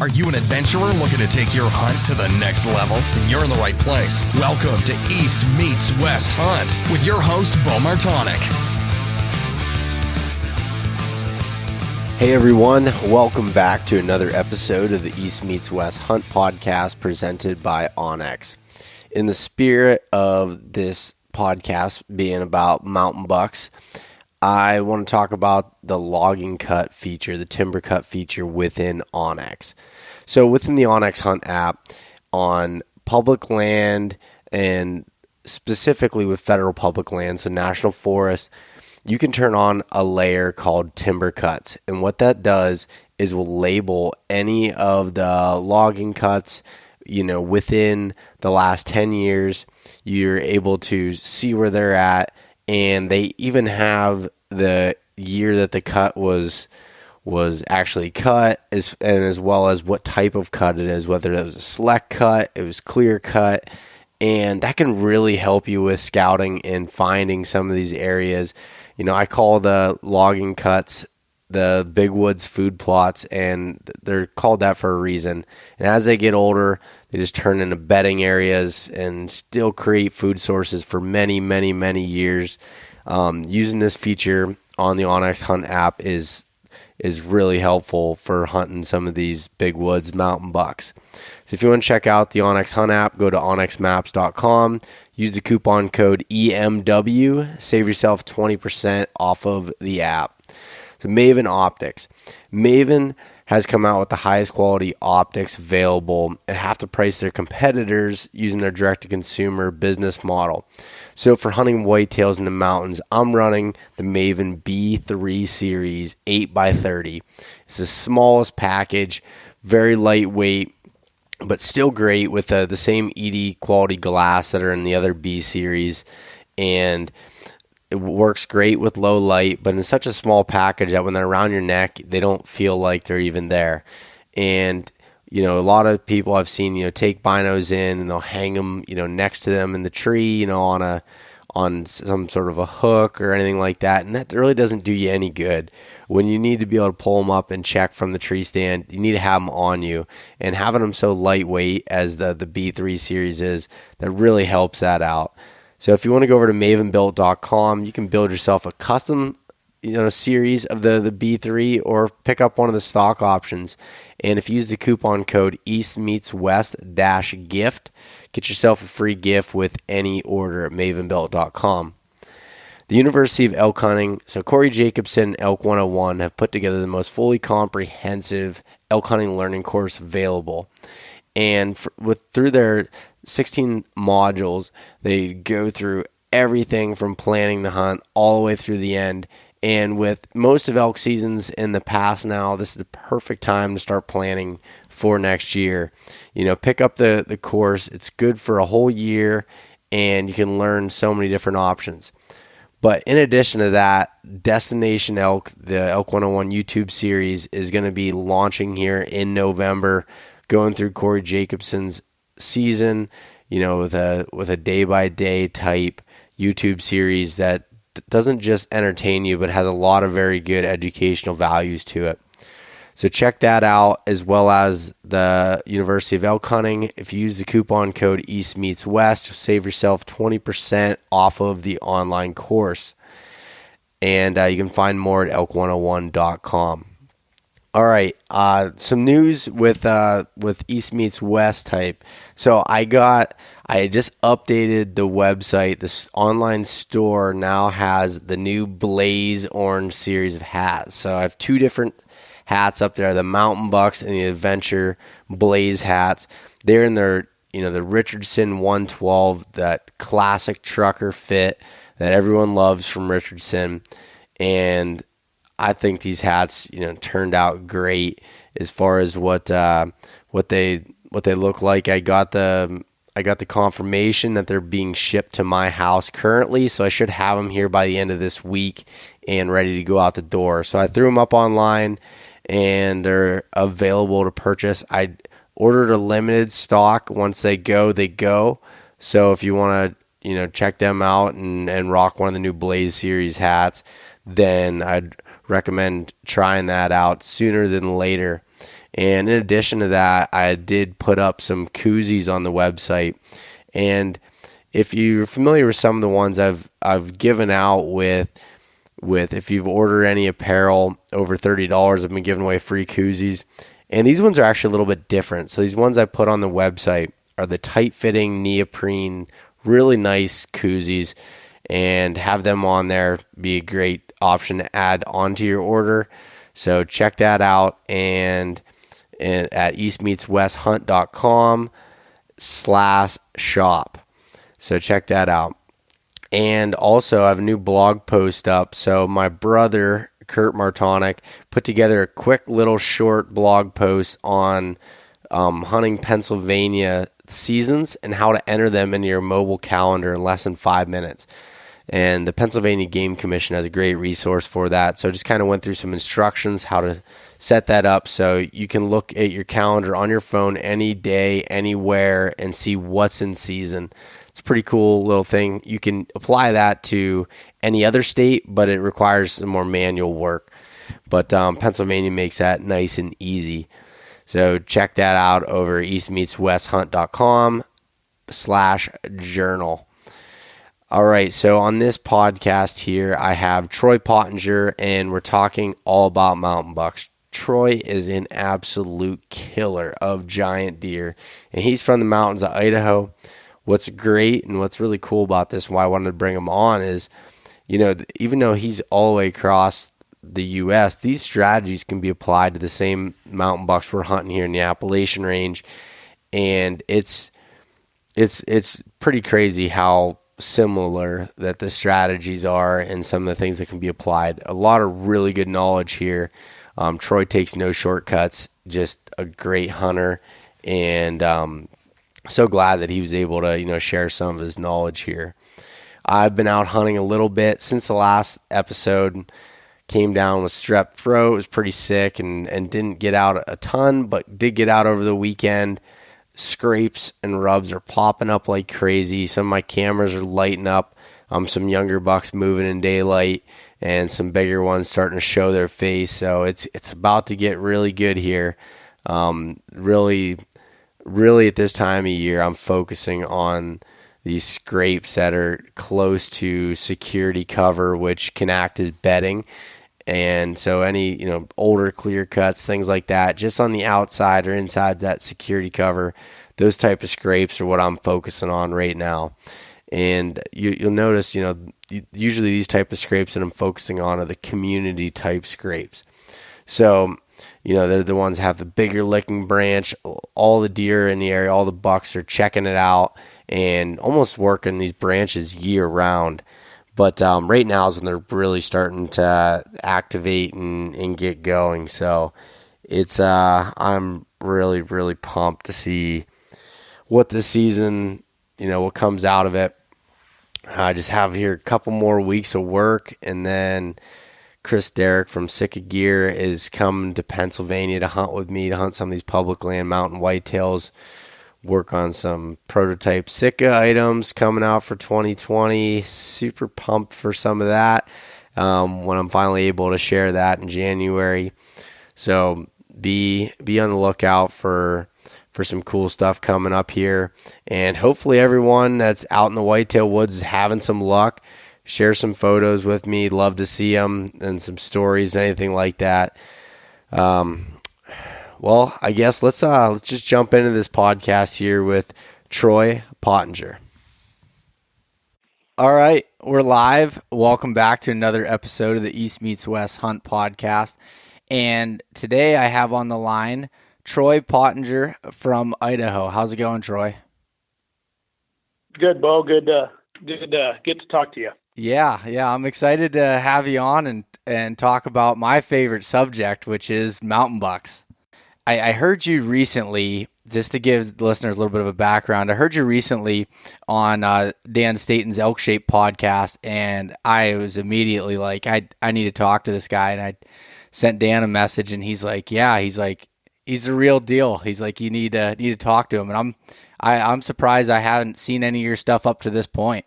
Are you an adventurer looking to take your hunt to the next level? Then you're in the right place. Welcome to East Meets West Hunt with your host, Bo Martonic. Hey everyone, welcome back to another episode of the East Meets West Hunt podcast presented by onX. In the spirit of this podcast being about mountain bucks, I want to talk about the logging cut feature, the timber cut feature within onX. So within the onX Hunt app, on public land and specifically with federal public land, so national forests, you can turn on a layer called timber cuts. And what that does is will label any of the logging cuts, within the last 10 years. You're able to see where they're at, and they even have the year that the cut was actually cut, as well as what type of cut it is, whether it was a select cut, it was clear cut, and that can really help you with scouting and finding some of these areas. I call the logging cuts the big woods food plots, and they're called that for a reason. And as they get older, they just turn into bedding areas and still create food sources for many, many, many years. Using this feature on the onX Hunt app is really helpful for hunting some of these big woods mountain bucks. So if you want to check out the onX Hunt app, go to onxmaps.com. Use the coupon code EMW. Save yourself 20% off of the app. So Maven Optics. Maven has come out with the highest quality optics available at half the price their competitors using their direct-to-consumer business model. So for hunting whitetails in the mountains, I'm running the Maven B3 series 8x30. It's the smallest package, very lightweight, but still great with the same ED quality glass that are in the other B series. And it works great with low light, but in such a small package that when they're around your neck, they don't feel like they're even there. And, a lot of people I've seen, take binos in and they'll hang them, next to them in the tree, on some sort of a hook or anything like that. And that really doesn't do you any good. When you need to be able to pull them up and check from the tree stand, you need to have them on you. And having them so lightweight as the B3 series is, that really helps that out. So if you want to go over to mavenbuilt.com, you can build yourself a custom series of the B3 or pick up one of the stock options. And if you use the coupon code EastMeetsWest-gift, get yourself a free gift with any order at mavenbuilt.com. The University of Elk Hunting, so Corey Jacobson and Elk 101 have put together the most fully comprehensive elk hunting learning course available. And through their 16 modules, they go through everything from planning the hunt all the way through the end. And with most of elk seasons in the past now, this is the perfect time to start planning for next year. Pick up the course. It's good for a whole year, and you can learn so many different options. But in addition to that, Destination Elk, the Elk 101 YouTube series, is going to be launching here in November, going through Corey Jacobson's season, with a day-by-day type YouTube series that doesn't just entertain you, but has a lot of very good educational values to it. So check that out, as well as the University of Elk Hunting. If you use the coupon code EastMeetsWest, you'll save yourself 20% off of the online course. And you can find more at elk101.com. All right, some news with East Meets West type. So I just updated the website. This online store now has the new Blaze Orange series of hats. So I have two different hats up there, the Mountain Bucks and the Adventure Blaze hats. They're in their, the Richardson 112, that classic trucker fit that everyone loves from Richardson. And I think these hats, turned out great as far as what they look like. I got the confirmation that they're being shipped to my house currently, so I should have them here by the end of this week and ready to go out the door. So I threw them up online, and they're available to purchase. I ordered a limited stock. Once they go. So if you want to, check them out and rock one of the new Blaze series hats, then I'd recommend trying that out sooner than later. And in addition to that, I did put up some koozies on the website. And if you're familiar with some of the ones I've given out with if you've ordered any apparel over $30, I've been giving away free koozies. And these ones are actually a little bit different. So these ones I put on the website are the tight-fitting neoprene, really nice koozies, and have them on there be a great option to add onto your order. So check that out and at eastmeetswesthunt.com/shop. So check that out. And also I have a new blog post up. So my brother, Kurt Martonic, put together a quick little short blog post on hunting Pennsylvania seasons and how to enter them into your mobile calendar in less than 5 minutes. And the Pennsylvania Game Commission has a great resource for that. So I just kind of went through some instructions how to set that up so you can look at your calendar on your phone any day, anywhere, and see what's in season. It's a pretty cool little thing. You can apply that to any other state, but it requires some more manual work. But Pennsylvania makes that nice and easy. So check that out over eastmeetswesthunt.com/journal. All right, so on this podcast here, I have Troy Pottenger, and we're talking all about mountain bucks. Troy is an absolute killer of giant deer, and he's from the mountains of Idaho. What's great and what's really cool about this, why I wanted to bring him on is, even though he's all the way across the U.S., these strategies can be applied to the same mountain bucks we're hunting here in the Appalachian range, and it's pretty crazy how similar that the strategies are and some of the things that can be applied. A lot of really good knowledge here. Troy takes no shortcuts, just a great hunter, and so glad that he was able to share some of his knowledge here. I've been out hunting a little bit since the last episode. Came down with strep throat. It was pretty sick and didn't get out a ton, but did get out over the weekend. Scrapes and rubs are popping up like crazy. Some of my cameras are lighting up. Some younger bucks moving in daylight, and some bigger ones starting to show their face. So it's about to get really good here. Really at this time of year, I'm focusing on these scrapes that are close to security cover, which can act as bedding. And so any, older clear cuts, things like that, just on the outside or inside that security cover, those type of scrapes are what I'm focusing on right now. And you'll notice, usually these type of scrapes that I'm focusing on are the community type scrapes. So, they're the ones that have the bigger licking branch. All the deer in the area, all the bucks are checking it out and almost working these branches year round. But right now is when they're really starting to activate and get going. So it's I'm really, really pumped to see what the season, what comes out of it. I just have here a couple more weeks of work, and then Chris Derrick from Sitka Gear is coming to Pennsylvania to hunt with me, to hunt some of these public land mountain whitetails, work on some prototype Sitka items coming out for 2020. Super pumped for some of that when I'm finally able to share that in January. So be on the lookout for some cool stuff coming up here. And hopefully everyone that's out in the whitetail woods is having some luck. Share some photos with me. Love to see them, and some stories, anything like that. Well, I guess let's just jump into this podcast here with Troy Pottenger. All right, we're live. Welcome back to another episode of the East Meets West Hunt podcast. And today I have on the line Troy Pottenger from Idaho. How's it going, Troy? Good, Bo. Good to get to talk to you. Yeah, I'm excited to have you on and talk about my favorite subject, which is mountain bucks. I heard you recently, just to give the listeners a little bit of a background, I heard you recently on Dan Staton's Elk Shape podcast, and I was immediately like, I need to talk to this guy, and I sent Dan a message, and he's like, he's the real deal. He's like, you need to talk to him, and I'm surprised I haven't seen any of your stuff up to this point.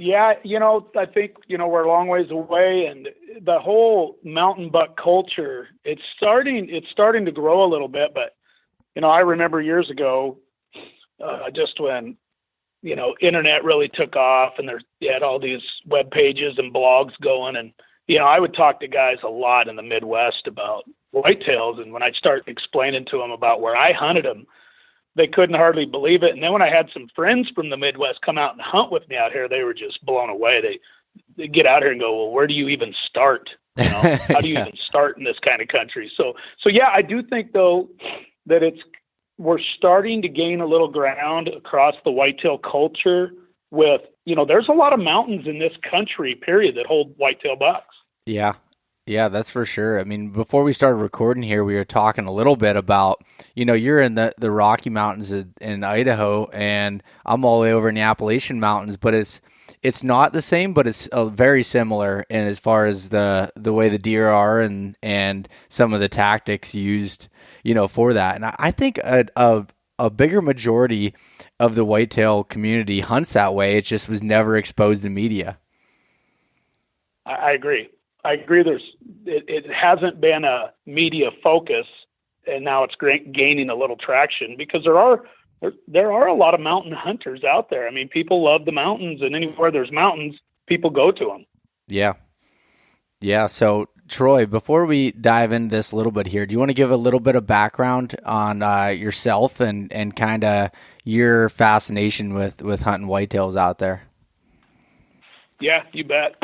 Yeah, I think, we're a long ways away, and the whole mountain buck culture, it's starting to grow a little bit, but, I remember years ago, just when, internet really took off and you had all these web pages and blogs going, and, I would talk to guys a lot in the Midwest about whitetails, and when I'd start explaining to them about where I hunted them, they couldn't hardly believe it. And then when I had some friends from the Midwest come out and hunt with me out here, they were just blown away. They get out here and go, well, where do you even start? How do you even start in this kind of country? So yeah, I do think though that we're starting to gain a little ground across the whitetail culture with, there's a lot of mountains in this country, period, that hold whitetail bucks. Yeah. Yeah, that's for sure. I mean, before we started recording here, we were talking a little bit about, you're in the Rocky Mountains in Idaho, and I'm all the way over in the Appalachian Mountains, but it's not the same, but it's very similar in as far as the way the deer are and some of the tactics used, for that. And I think a bigger majority of the whitetail community hunts that way. It just was never exposed to media. I agree. It hasn't been a media focus, and now it's gaining a little traction because there are a lot of mountain hunters out there. I mean, people love the mountains, and anywhere there's mountains, people go to them. Yeah. Yeah. So Troy, before we dive into this a little bit here, do you want to give a little bit of background on yourself and kind of your fascination with hunting whitetails out there? Yeah, you bet.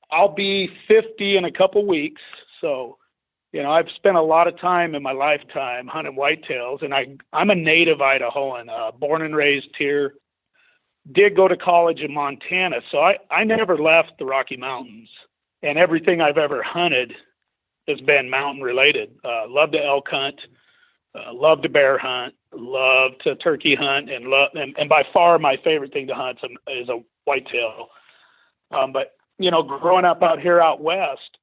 I'll be 50 in a couple weeks. So, I've spent a lot of time in my lifetime hunting whitetails, and I'm a native Idahoan, born and raised here, did go to college in Montana. So I never left the Rocky Mountains, and everything I've ever hunted has been mountain related. Love to elk hunt, love to bear hunt, love to turkey hunt, and by far my favorite thing to hunt is a whitetail. But growing up out here out west,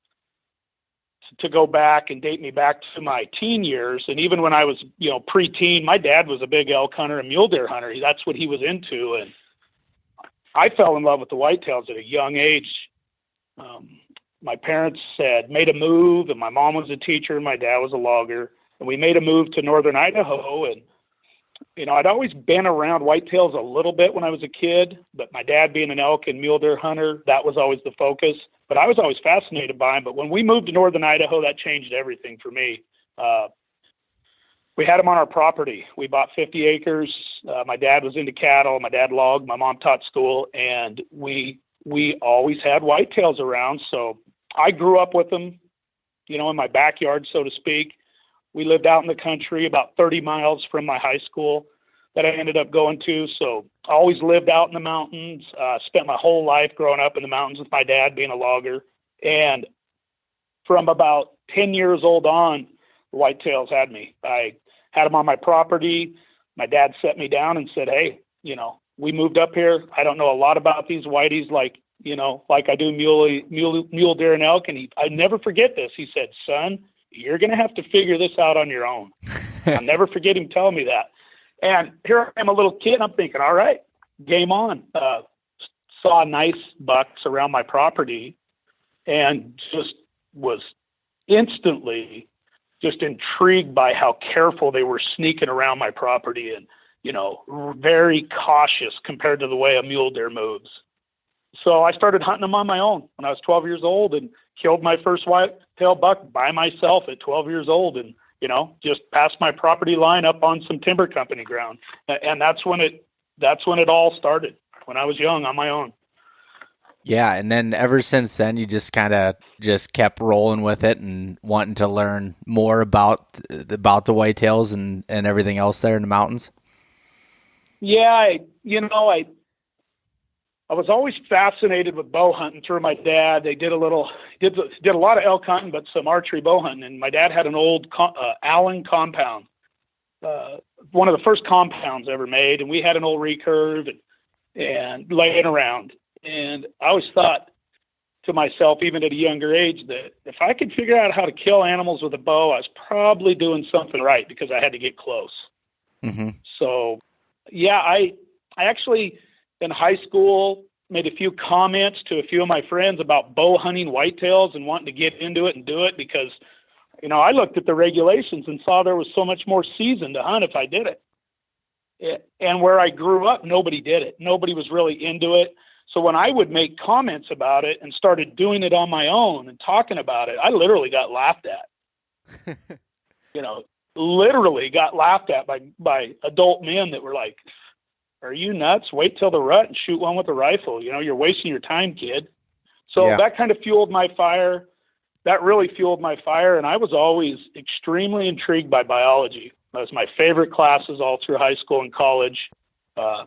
to go back and date me back to my teen years, and even when I was, pre-teen, my dad was a big elk hunter and mule deer hunter. That's what he was into, and I fell in love with the whitetails at a young age. My parents made a move, and my mom was a teacher and my dad was a logger, and we made a move to northern Idaho, and I'd always been around whitetails a little bit when I was a kid, but my dad being an elk and mule deer hunter, that was always the focus. But I was always fascinated by them. But when we moved to northern Idaho, that changed everything for me. We had them on our property. We bought 50 acres. My dad was into cattle. My dad logged. My mom taught school. And we always had whitetails around. So I grew up with them, in my backyard, so to speak. We lived out in the country about 30 miles from my high school that I ended up going to. So I always lived out in the mountains, spent my whole life growing up in the mountains with my dad being a logger. And from about 10 years old on, the whitetails had me. I had them on my property. My dad set me down and said, hey, we moved up here. I don't know a lot about these whiteys like I do mule deer and elk. And I never forget this. He said, son, you're going to have to figure this out on your own. I'll never forget him telling me that. And here I am, a little kid. I'm thinking, all right, game on. Saw nice bucks around my property and just was instantly just intrigued by how careful they were sneaking around my property and, very cautious compared to the way a mule deer moves. So I started hunting them on my own when I was 12 years old and killed my first whitetail buck by myself at 12 years old and, just passed my property line up on some timber company ground. And that's when it all started, when I was young on my own. Yeah. And then ever since then, you just kind of kept rolling with it and wanting to learn more about the whitetails and everything else there in the mountains. Yeah. I was always fascinated with bow hunting through my dad. They did a lot of elk hunting, but some archery bow hunting. And my dad had an old Allen compound, one of the first compounds ever made. And we had an old recurve and laying around. And I always thought to myself, even at a younger age, that if I could figure out how to kill animals with a bow, I was probably doing something right because I had to get close. Mm-hmm. So, yeah, I actually in high school, made a few comments to a few of my friends about bow hunting whitetails and wanting to get into it and do it because, I looked at the regulations and saw there was so much more season to hunt if I did it. And where I grew up, nobody did it. Nobody was really into it. So when I would make comments about it and started doing it on my own and talking about it, I literally got laughed at. Literally got laughed at by adult men that were like, "Are you nuts? Wait till the rut and shoot one with a rifle. You're wasting your time, kid." So that kind of fueled my fire. That really fueled my fire. And I was always extremely intrigued by biology. That was my favorite classes all through high school and college. I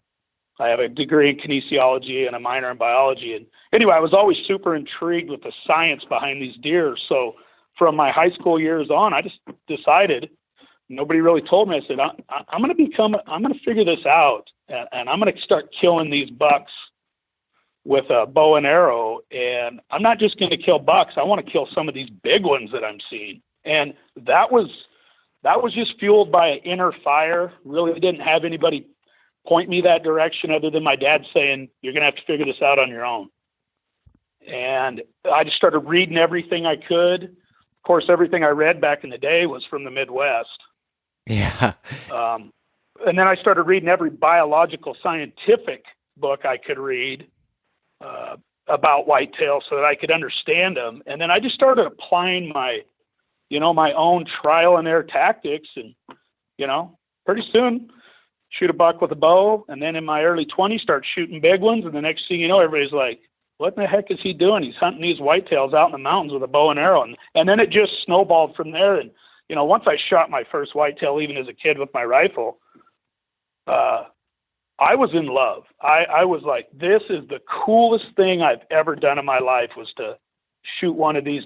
have a degree in kinesiology and a minor in biology. And anyway, I was always super intrigued with the science behind these deer. So from my high school years on, I just decided, nobody really told me, I said, I'm going to figure this out, and I'm going to start killing these bucks with a bow and arrow. And I'm not just going to kill bucks. I want to kill some of these big ones that I'm seeing. And that was just fueled by an inner fire. Really didn't have anybody point me that direction other than my dad saying, "You're going to have to figure this out on your own." And I just started reading everything I could. Of course, everything I read back in the day was from the Midwest. Yeah. And then I started reading every biological scientific book I could read about whitetail so that I could understand them. And then I just started applying my own trial and error tactics, and, pretty soon shoot a buck with a bow. And then in my early 20s, start shooting big ones. And the next thing you know, everybody's like, "What the heck is he doing? He's hunting these whitetails out in the mountains with a bow and arrow." And then it just snowballed from there. And, once I shot my first whitetail, even as a kid with my rifle, I was in love. I was like, this is the coolest thing I've ever done in my life, was to shoot one of these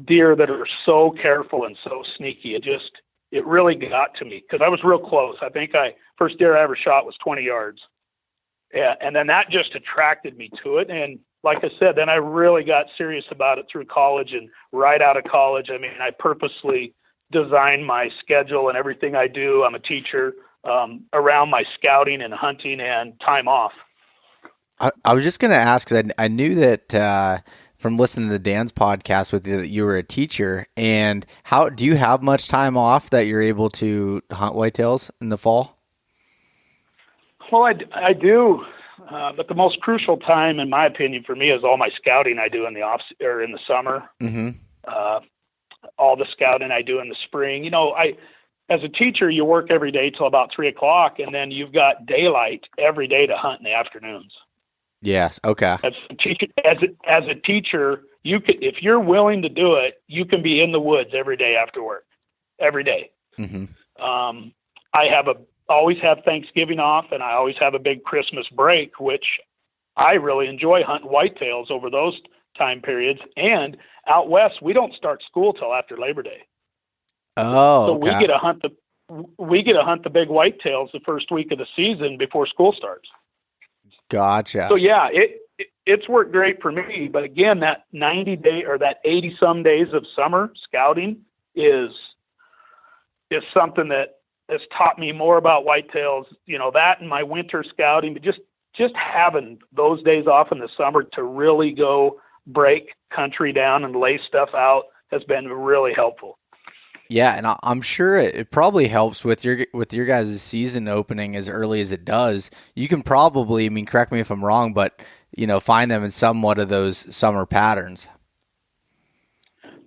deer that are so careful and so sneaky. It really got to me because I was real close. I think first deer I ever shot was 20 yards. Yeah, and then that just attracted me to it. And like I said, then I really got serious about it through college. And right out of college, I purposely designed my schedule and everything I do. I'm a teacher, around my scouting and hunting and time off. I was just going to ask, because I knew that from listening to Dan's podcast with you that you were a teacher. And how do you have much time off that you're able to hunt whitetails in the fall? Well, I do, but the most crucial time, in my opinion, for me, is all my scouting I do in the summer. Mm-hmm. All the scouting I do in the spring. As a teacher, you work every day till about 3:00, and then you've got daylight every day to hunt in the afternoons. Yes. Okay. As a teacher, you could, if you're willing to do it, you can be in the woods every day after work, every day. Mm-hmm. I always have Thanksgiving off, and I always have a big Christmas break, which I really enjoy hunting whitetails over those time periods. And out west, we don't start school till after Labor Day. Oh, so okay. we get to hunt the big whitetails the first week of the season before school starts. Gotcha. So yeah, it's worked great for me. But again, that 90-day or that 80-some days of summer scouting is something that has taught me more about whitetails. That and my winter scouting, but just having those days off in the summer to really go break country down and lay stuff out has been really helpful. Yeah, and I'm sure it probably helps with your guys' season opening as early as it does. You can probably, correct me if I'm wrong, but find them in somewhat of those summer patterns.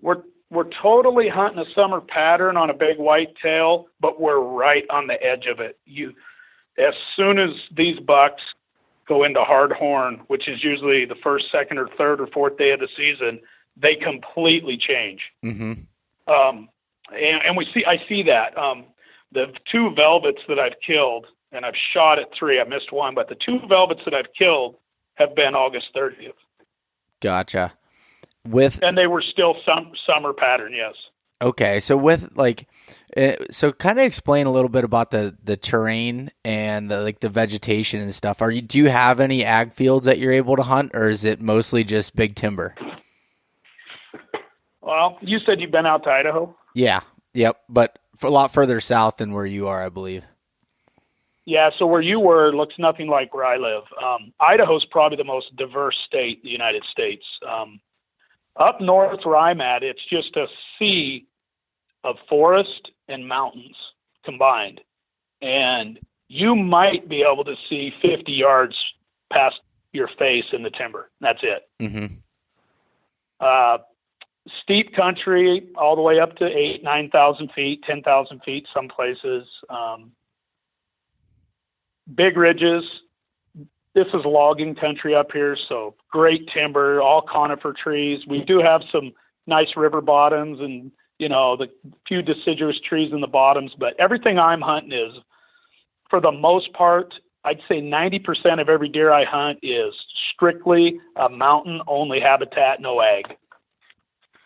We're totally hunting a summer pattern on a big whitetail, but we're right on the edge of it. As soon as these bucks go into hard horn, which is usually the first, second, or third, or fourth day of the season, they completely change. Mm-hmm. And I see that. The two velvets that I've killed, and I've shot at 3, I missed one, but the two velvets that I've killed have been August 30th. Gotcha. And they were still summer pattern, yes. Okay, so kind of explain a little bit about the terrain and the vegetation and stuff. Do you have any ag fields that you're able to hunt, or is it mostly just big timber? Well, you said you've been out to Idaho? Yeah, yep, but a lot further south than where you are, I believe. Yeah, so where you were looks nothing like where I live. Idaho's probably the most diverse state in the United States. Up north where I'm at, it's just a sea of forest and mountains combined. And you might be able to see 50 yards past your face in the timber. That's it. Mm-hmm. Steep country all the way up to 8,000, 9,000 feet, 10,000 feet, some places. Big ridges. This is logging country up here, so great timber, all conifer trees. We do have some nice river bottoms and, the few deciduous trees in the bottoms, but everything I'm hunting is, for the most part, I'd say 90% of every deer I hunt is strictly a mountain-only habitat, no ag.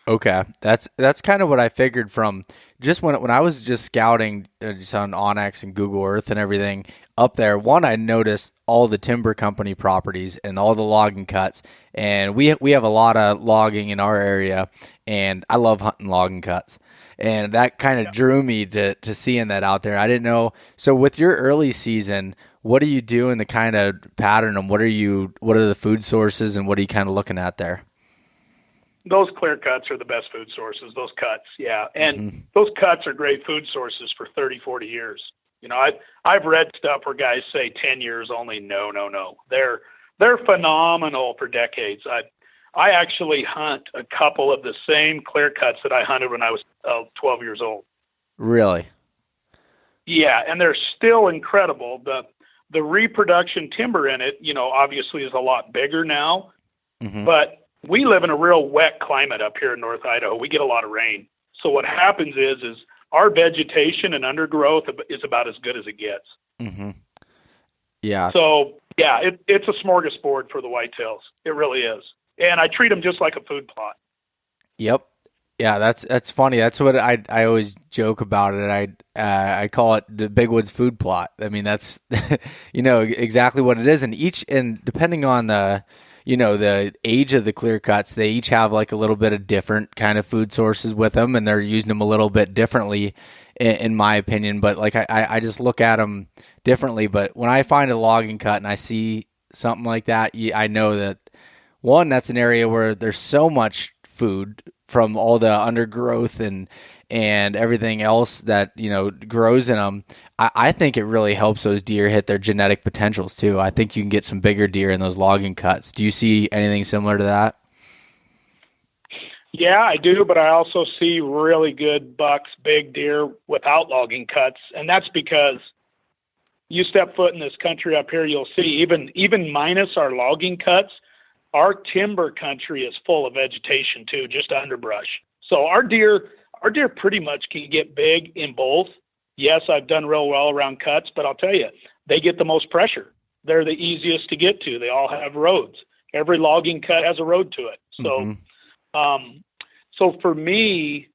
Okay, that's kind of what I figured from just when I was just scouting just on Onyx and Google Earth and everything up there. One, I noticed all the timber company properties and all the logging cuts, and we have a lot of logging in our area, and I love hunting logging cuts, and that kind of drew me to seeing that out there. I didn't know. So with your early season, what are you doing to kind of pattern them? What are the food sources, and what are you kind of looking at there? Those clear cuts are the best food sources, those cuts, yeah. And those cuts are great food sources for 30, 40 years. I've read stuff where guys say 10 years only. No. They're phenomenal for decades. I actually hunt a couple of the same clear cuts that I hunted when I was 12 years old. Really? Yeah, and they're still incredible. The reproduction timber in it, obviously is a lot bigger now, but we live in a real wet climate up here in North Idaho. We get a lot of rain. So what happens is our vegetation and undergrowth is about as good as it gets. Mm-hmm. Yeah. So, yeah, it's a smorgasbord for the whitetails. It really is. And I treat them just like a food plot. Yep. Yeah, that's funny. That's what I always joke about it. I call it the Big Woods food plot. I mean, that's exactly what it is. And depending on the age of the clear cuts, they each have like a little bit of different kind of food sources with them, and they're using them a little bit differently, in my opinion. But like I just look at them differently. But when I find a logging cut and I see something like that, I know that one, that's an area where there's so much food from all the undergrowth and everything else that grows in them. I think it really helps those deer hit their genetic potentials too. I think you can get some bigger deer in those logging cuts. Do you see anything similar to that? Yeah, I do, but I also see really good bucks, big deer without logging cuts, and that's because you step foot in this country up here, you'll see even minus our logging cuts, our timber country is full of vegetation too, just underbrush. So our deer pretty much can get big in both. Yes, I've done real well around cuts, but I'll tell you, they get the most pressure. They're the easiest to get to. They all have roads. Every logging cut has a road to it. So, so for me,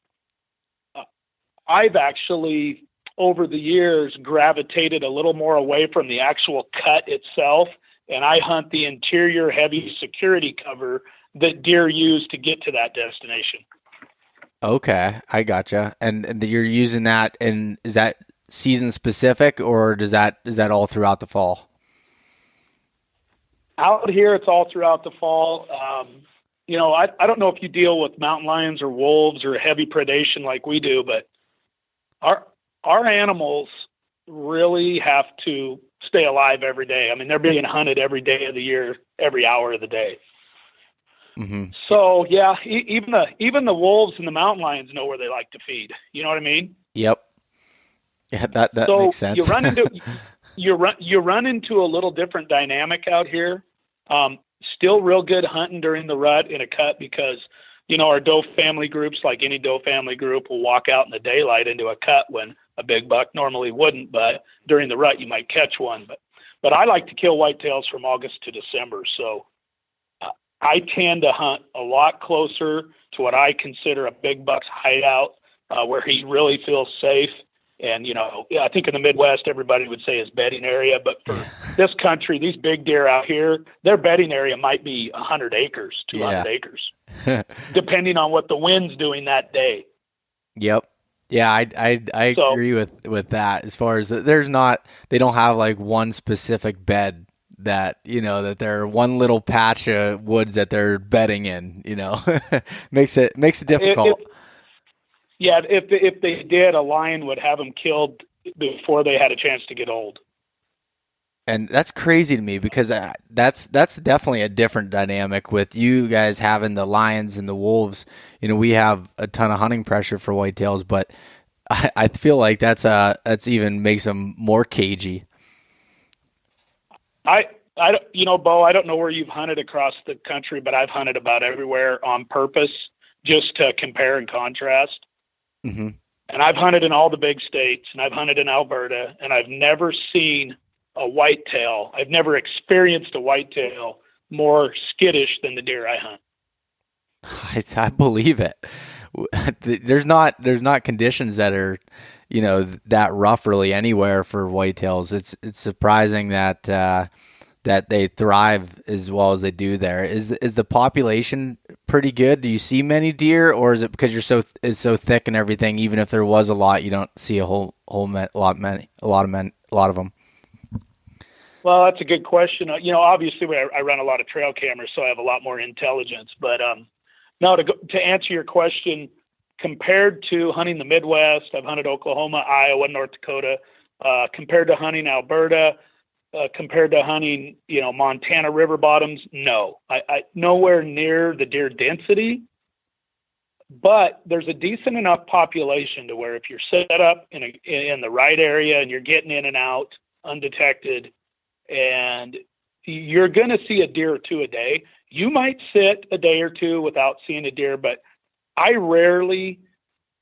I've actually over the years gravitated a little more away from the actual cut itself, and I hunt the interior heavy security cover that deer use to get to that destination. Okay, I gotcha. And you're using that, and is that season specific, or is that all throughout the fall? Out here, it's all throughout the fall. I don't know if you deal with mountain lions or wolves or heavy predation like we do, but our animals really have to stay alive every day. I mean, they're being hunted every day of the year, every hour of the day. Mm-hmm. So yeah, even the wolves and the mountain lions know where they like to feed. You know what I mean? Yep. Yeah, that makes sense. You run into a little different dynamic out here. Still real good hunting during the rut in a cut because our doe family groups, like any doe family group, will walk out in the daylight into a cut when a big buck normally wouldn't. But during the rut, you might catch one. But I like to kill whitetails from August to December, so. I tend to hunt a lot closer to what I consider a big buck's hideout, where he really feels safe. And, I think in the Midwest, everybody would say his bedding area. But for this country, these big deer out here, their bedding area might be 100 acres, 200 acres, depending on what the wind's doing that day. Yep. Yeah, I So agree with that. As far as they don't have like one specific bed that that they're one little patch of woods that they're bedding in. Makes it if difficult. yeah, if they did, a lion would have them killed before they had a chance to get old. And that's crazy to me because that's definitely a different dynamic with you guys having the lions and the wolves. We have a ton of hunting pressure for whitetails, but I feel like that's even makes them more cagey. I don't, Bo, I don't know where you've hunted across the country, but I've hunted about everywhere on purpose just to compare and contrast. Mm-hmm. And I've hunted in all the big states, and I've hunted in Alberta, and I've never seen a whitetail. I've never experienced a whitetail more skittish than the deer I hunt. I believe it. There's not conditions that are, that rough really anywhere for whitetails. It's surprising that that they thrive as well as they do there. Is the population pretty good? Do you see many deer, or is it because it's so thick and everything? Even if there was a lot, you don't see a lot of them. Well, that's a good question. Obviously, I run a lot of trail cameras, so I have a lot more intelligence. But no, to answer your question, compared to hunting the Midwest, I've hunted Oklahoma, Iowa, North Dakota. Compared to hunting Alberta, compared to hunting, Montana river bottoms, no, I nowhere near the deer density. But there's a decent enough population to where if you're set up in the right area and you're getting in and out undetected, and you're going to see a deer or two a day. You might sit a day or two without seeing a deer, but I rarely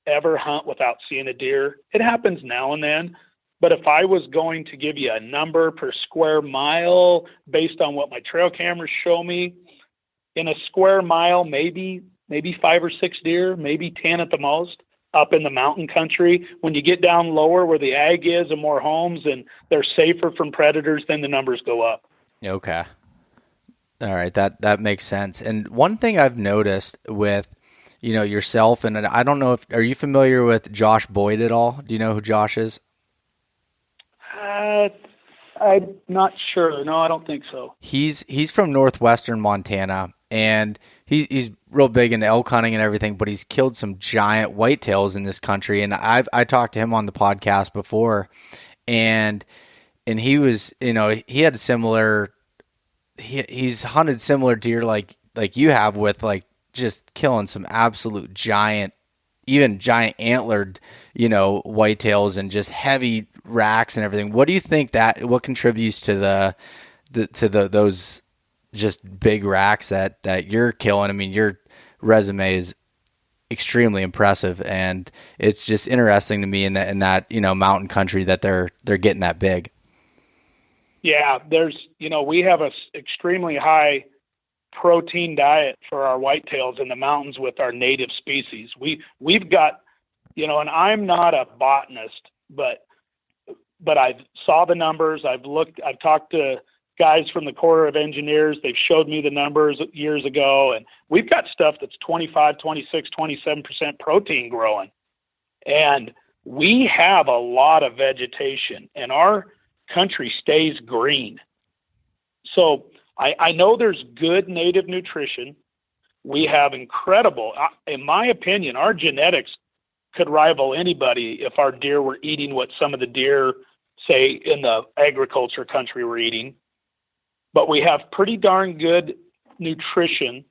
ever hunt without seeing a deer. It happens now and then, but if I was going to give you a number per square mile based on what my trail cameras show me, in a square mile, maybe 5 or 6 deer, maybe 10 at the most. Up in the mountain country, when you get down lower where the ag is and more homes and they're safer from predators, then the numbers go up. Okay. All right. That makes sense. And one thing I've noticed with, yourself, and I don't know are you familiar with Josh Boyd at all? Do you know who Josh is? I'm not sure. No, I don't think so. He's from northwestern Montana, and he's real big into elk hunting and everything, but he's killed some giant whitetails in this country. And I talked to him on the podcast before, and he was, he had he's hunted similar deer like you have, with like just killing some absolute giant, even giant antlered, whitetails and just heavy racks and everything. What do you think what contributes to those just big racks that you're killing? I mean, your resume is extremely impressive, and it's just interesting to me in that mountain country that they're getting that big. Yeah, we have a extremely high protein diet for our whitetails in the mountains with our native species. We've got, and I'm not a botanist, but I saw the numbers. I've talked to guys from the Corps of Engineers. They've showed me the numbers years ago, and we've got stuff that's 25, 26, 27% protein growing. And we have a lot of vegetation, and our country stays green. So I know there's good native nutrition. We have incredible, in my opinion, our genetics could rival anybody if our deer were eating what some of the deer, say, in the agriculture country were eating. But we have pretty darn good nutrition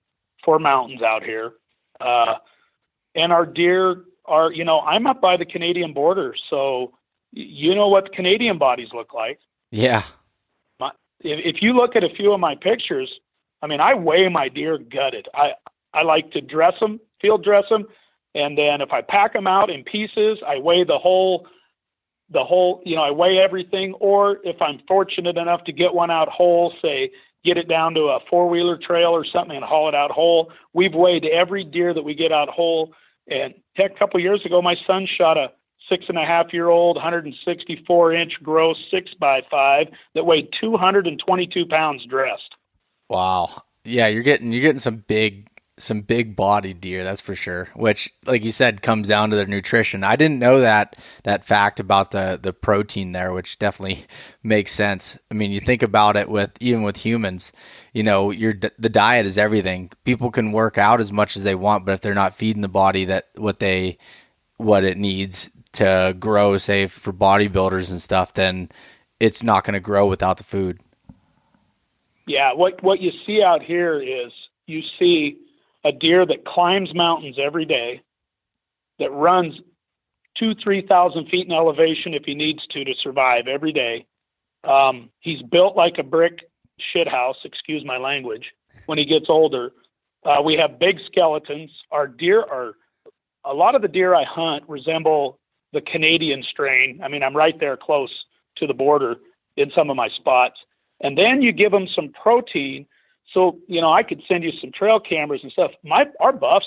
for mountains out here. And our deer are, I'm up by the Canadian border, so you know what the Canadian bodies look like. Yeah. If you look at a few of my pictures, I mean, I weigh my deer gutted. I like to dress them, field dress them, and then if I pack them out in pieces, I weigh the whole, I weigh everything. Or if I'm fortunate enough to get one out whole, say, get it down to a 4-wheeler trail or something and haul it out whole. We've weighed every deer that we get out whole. And heck, a couple of years ago, my son shot a 6.5-year-old, 164-inch gross 6x5 that weighed 222 pounds dressed. Wow. Yeah, you're getting some big some big bodied deer, that's for sure, which, like you said, comes down to their nutrition. I didn't know that fact about the protein there, which definitely makes sense. I mean, you think about it even with humans, you know, the diet is everything. People can work out as much as they want, but if they're not feeding the body what it needs to grow, say for bodybuilders and stuff, then it's not going to grow without the food. Yeah, what you see out here is you see a deer that climbs mountains every day, that runs 2,000-3,000 feet in elevation if he needs to survive every day. He's built like a brick shithouse, excuse my language, when he gets older. We have big skeletons. A lot of the deer I hunt resemble the Canadian strain. I mean, I'm right there close to the border in some of my spots. And then you give them some protein. So, you know, I could send you some trail cameras and stuff. Our bucks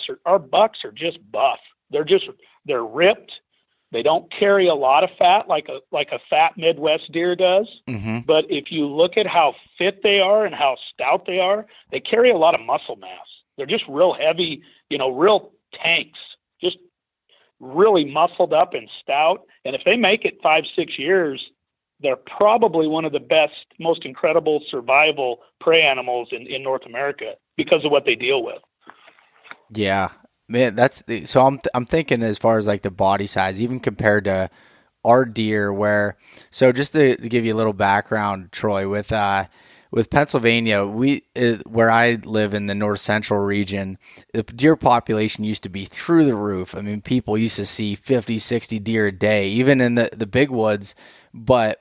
are just buff. They're ripped. They don't carry a lot of fat like a fat Midwest deer does. Mm-hmm. But if you look at how fit they are and how stout they are, they carry a lot of muscle mass. They're just real heavy, you know, real tanks, just really muscled up and stout. And if they make it 5-6 years, they're probably one of the best, most incredible survival prey animals in North America because of what they deal with. Yeah, man, so I'm thinking as far as like the body size, even compared to our deer, so just to give you a little background, Troy, with Pennsylvania, where I live in the north central region, the deer population used to be through the roof. I mean, people used to see 50, 60 deer a day, even in the big woods, but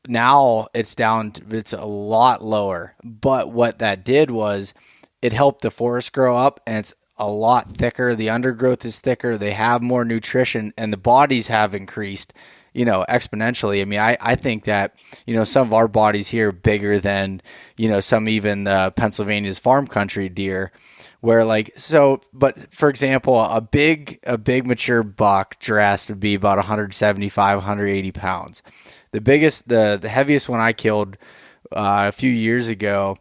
now it's a lot lower. But what that did was it helped the forest grow up, and it's a lot thicker. The undergrowth is thicker. They have more nutrition, and the bodies have increased, you know, exponentially. I mean, I think that, you know, some of our bodies here are bigger than, you know, some even Pennsylvania's farm country deer, where but for example, a big mature buck dressed would be about 175, 180 pounds. The heaviest one I killed a few years ago,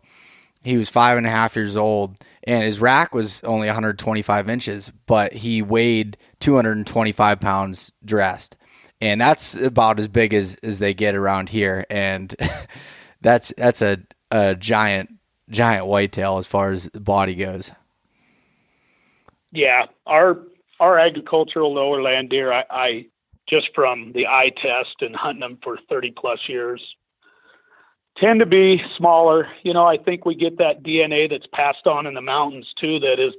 he was 5.5 years old, and his rack was only 125 inches, but he weighed 225 pounds dressed. And that's about as big as they get around here. And that's a giant whitetail as far as the body goes. Yeah. Our agricultural lower land deer, I just from the eye test and hunting them for 30 plus years, tend to be smaller. You know, I think we get that DNA that's passed on in the mountains too. That is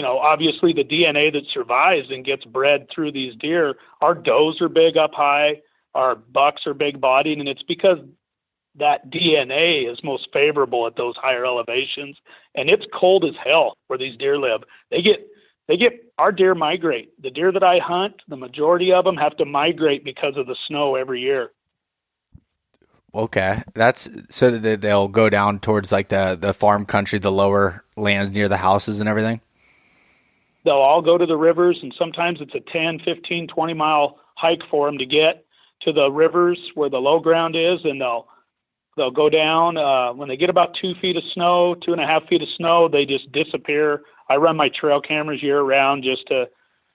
obviously the DNA that survives and gets bred through these deer. Our does are big up high. Our bucks are big bodied. And it's because that DNA is most favorable at those higher elevations. And it's cold as hell where these deer live. Our deer migrate. The deer that I hunt, the majority of them have to migrate because of the snow every year. Okay, that's so that they'll go down towards like the farm country, the lower lands near the houses and everything. They'll all go to the rivers, and sometimes it's a 10, 15, 20-mile hike for them to get to the rivers where the low ground is, and they'll go down. When they get about 2 feet of snow, 2.5 feet of snow, they just disappear. I run my trail cameras year-round just to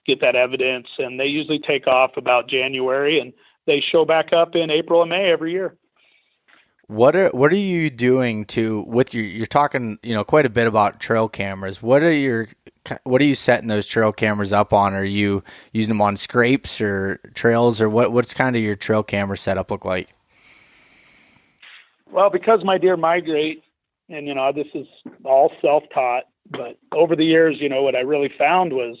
get that evidence, and they usually take off about January, and they show back up in April and May every year. What are you doing you're talking, you know, quite a bit about trail cameras. What are you setting those trail cameras up on? Are you using them on scrapes or trails, or what's kind of your trail camera setup look like? Well, because my deer migrate, and, you know, this is all self-taught, but over the years, you know, what I really found was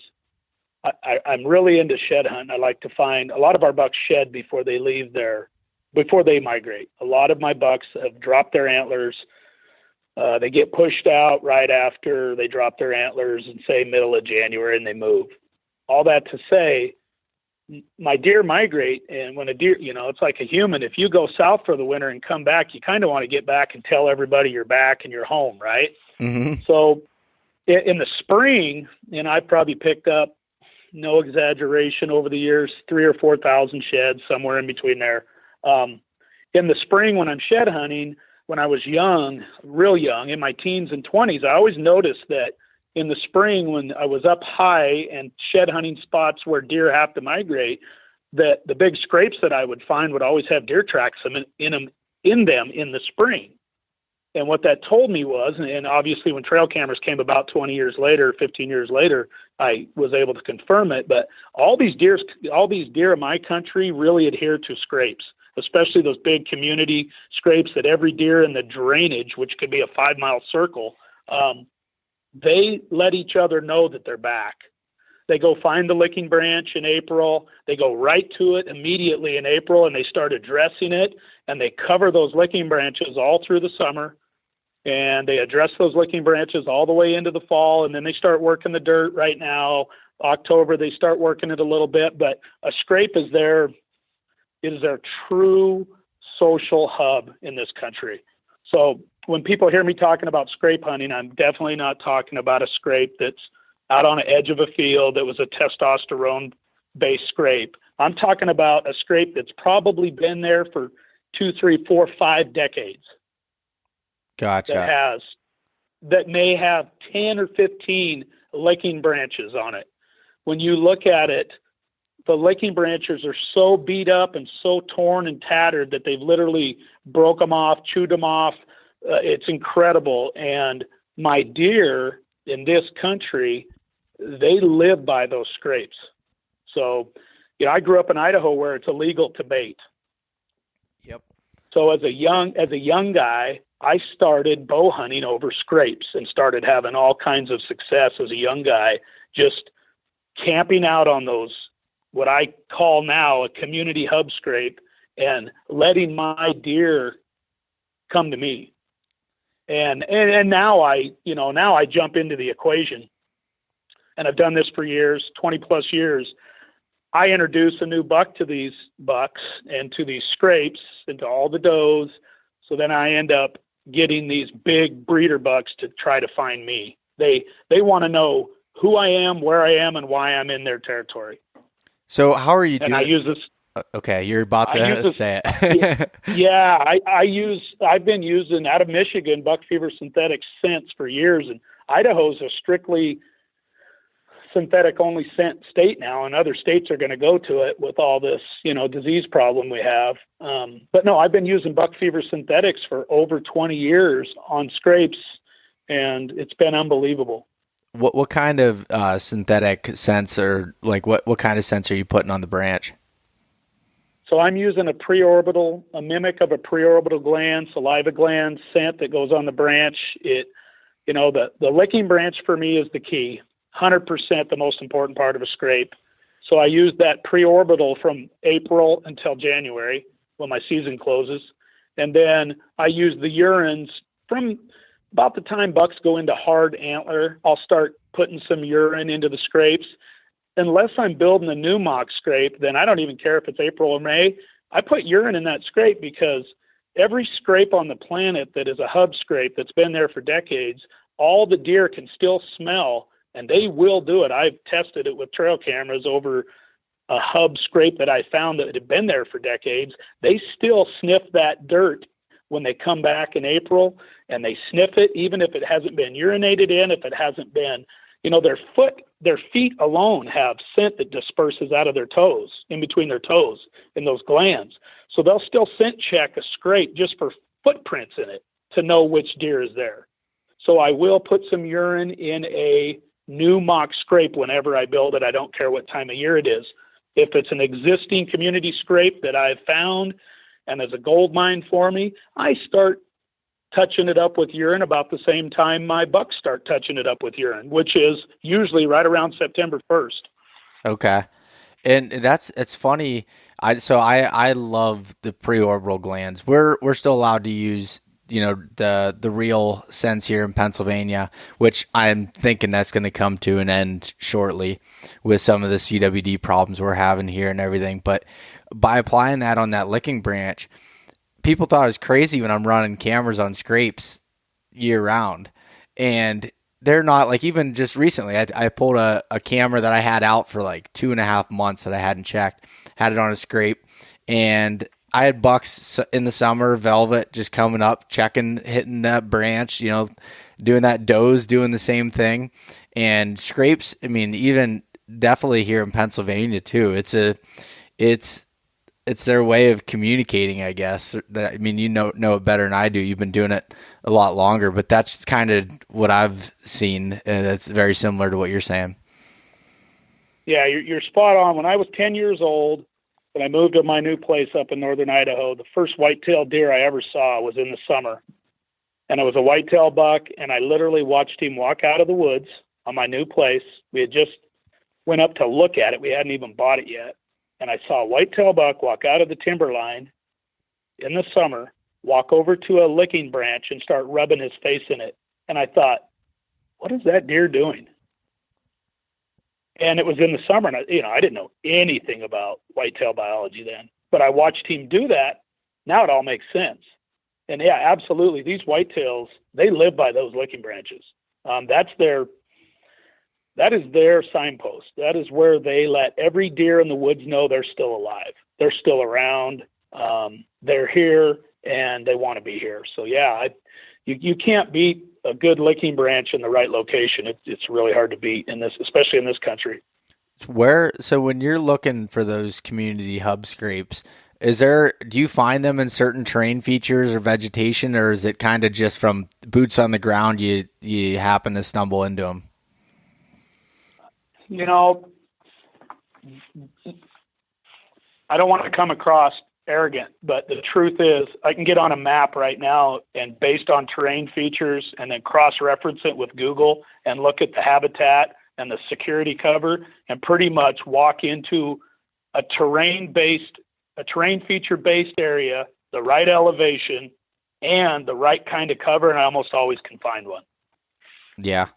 I'm really into shed hunting. I like to find a lot of our bucks shed before they migrate. A lot of my bucks have dropped their antlers. They get pushed out right after they drop their antlers in, say, middle of January, and they move. All that to say, my deer migrate, and when a deer, you know, it's like a human. If you go south for the winter and come back, you kind of want to get back and tell everybody you're back and you're home, right? Mm-hmm. So in the spring, and I probably picked up, no exaggeration, over the years, 3,000 or 4,000 sheds, somewhere in between there. In the spring when I'm shed hunting, when I was young, real young, in my teens and 20s, I always noticed that in the spring when I was up high and shed hunting spots where deer have to migrate, that the big scrapes that I would find would always have deer tracks in them in the spring. And what that told me was, and obviously when trail cameras came about 20 years later, 15 years later, I was able to confirm it. But all these deer in my country really adhere to scrapes, especially those big community scrapes that every deer in the drainage, which could be a 5-mile circle, they let each other know that they're back. They go find the licking branch in April. They go right to it immediately in April, and they start addressing it, and they cover those licking branches all through the summer. And they address those licking branches all the way into the fall, and then they start working the dirt right now. October, they start working it a little bit, but a scrape is their true social hub in this country. So when people hear me talking about scrape hunting, I'm definitely not talking about a scrape that's out on the edge of a field that was a testosterone-based scrape. I'm talking about a scrape that's probably been there for 2, 3, 4, 5 decades. Gotcha. That may have 10 or 15 licking branches on it. When you look at it, the licking branches are so beat up and so torn and tattered that they've literally broke them off, chewed them off. It's incredible. And my deer in this country, they live by those scrapes. So, I grew up in Idaho where it's illegal to bait. Yep. So as a young guy, I started bow hunting over scrapes and started having all kinds of success as a young guy, just camping out on those, what I call now a community hub scrape, and letting my deer come to me. And now I jump into the equation, and I've done this for years, 20 plus years. I introduce a new buck to these bucks and to these scrapes and to all the does. So then I end up getting these big breeder bucks to try to find me. They want to know who I am, where I am, and why I'm in their territory. So how are you doing? And I use this. Okay, you're about to say it. Yeah, I've been using out of Michigan buck fever synthetic scents for years, and Idaho's a strictly synthetic only scent state now, and other states are going to go to it with all this, disease problem we have. But no, I've been using buck fever synthetics for over 20 years on scrapes, and it's been unbelievable. What kind of synthetic scents, or like what kind of scents are you putting on the branch? So I'm using a mimic of a preorbital gland, saliva gland scent that goes on the branch. The licking branch for me is the key, 100% the most important part of a scrape. So I use that preorbital from April until January when my season closes. And then I use the urines from about the time bucks go into hard antler. I'll start putting some urine into the scrapes. Unless I'm building a new mock scrape, then I don't even care if it's April or May. I put urine in that scrape because every scrape on the planet that is a hub scrape that's been there for decades, all the deer can still smell, and they will do it. I've tested it with trail cameras over a hub scrape that I found that had been there for decades. They still sniff that dirt when they come back in April, and they sniff it even if it hasn't been urinated in, if it hasn't been, their feet alone have scent that disperses out of their toes, in between their toes, in those glands. So they'll still scent check a scrape just for footprints in it to know which deer is there. So I will put some urine in a new mock scrape whenever I build it. I don't care what time of year it is. If it's an existing community scrape that I've found and is a gold mine for me, I start touching it up with urine about the same time my bucks start touching it up with urine, which is usually right around September 1st. Okay. And it's funny. I love the preorbital glands. We're still allowed to use, the real scents here in Pennsylvania, which I'm thinking that's going to come to an end shortly with some of the CWD problems we're having here and everything. But by applying that on that licking branch, people thought I was crazy when I'm running cameras on scrapes year round. And they're not, like, even just recently, I pulled a camera that I had out for like 2.5 months that I hadn't checked, had it on a scrape, and I had bucks in the summer, velvet, just coming up, hitting that branch, doing that doze, doing the same thing. And scrapes, I mean, even definitely here in Pennsylvania too. It's their way of communicating, I guess. I mean, you know it better than I do. You've been doing it a lot longer, but that's kind of what I've seen. That's very similar to what you're saying. Yeah, you're spot on. When I was 10 years old, when I moved to my new place up in northern Idaho, the first whitetail deer I ever saw was in the summer. And it was a whitetail buck, and I literally watched him walk out of the woods on my new place. We had just went up to look at it. We hadn't even bought it yet. And I saw a whitetail buck walk out of the timberline in the summer, walk over to a licking branch and start rubbing his face in it. And I thought, what is that deer doing? And it was in the summer, and I didn't know anything about whitetail biology then. But I watched him do that. Now it all makes sense. And yeah, absolutely, these whitetails, they live by those licking branches. That is their signpost. That is where they let every deer in the woods know they're still alive. They're still around. They're here, and they want to be here. So yeah, you can't beat a good licking branch in the right location. It's really hard to beat in this, especially in this country. So when you're looking for those community hub scrapes, do you find them in certain terrain features or vegetation, or is it kind of just from boots on the ground you happen to stumble into them? I don't want to come across arrogant, but the truth is I can get on a map right now and based on terrain features and then cross-reference it with Google and look at the habitat and the security cover and pretty much walk into a terrain feature-based area, the right elevation, and the right kind of cover, and I almost always can find one. Yeah.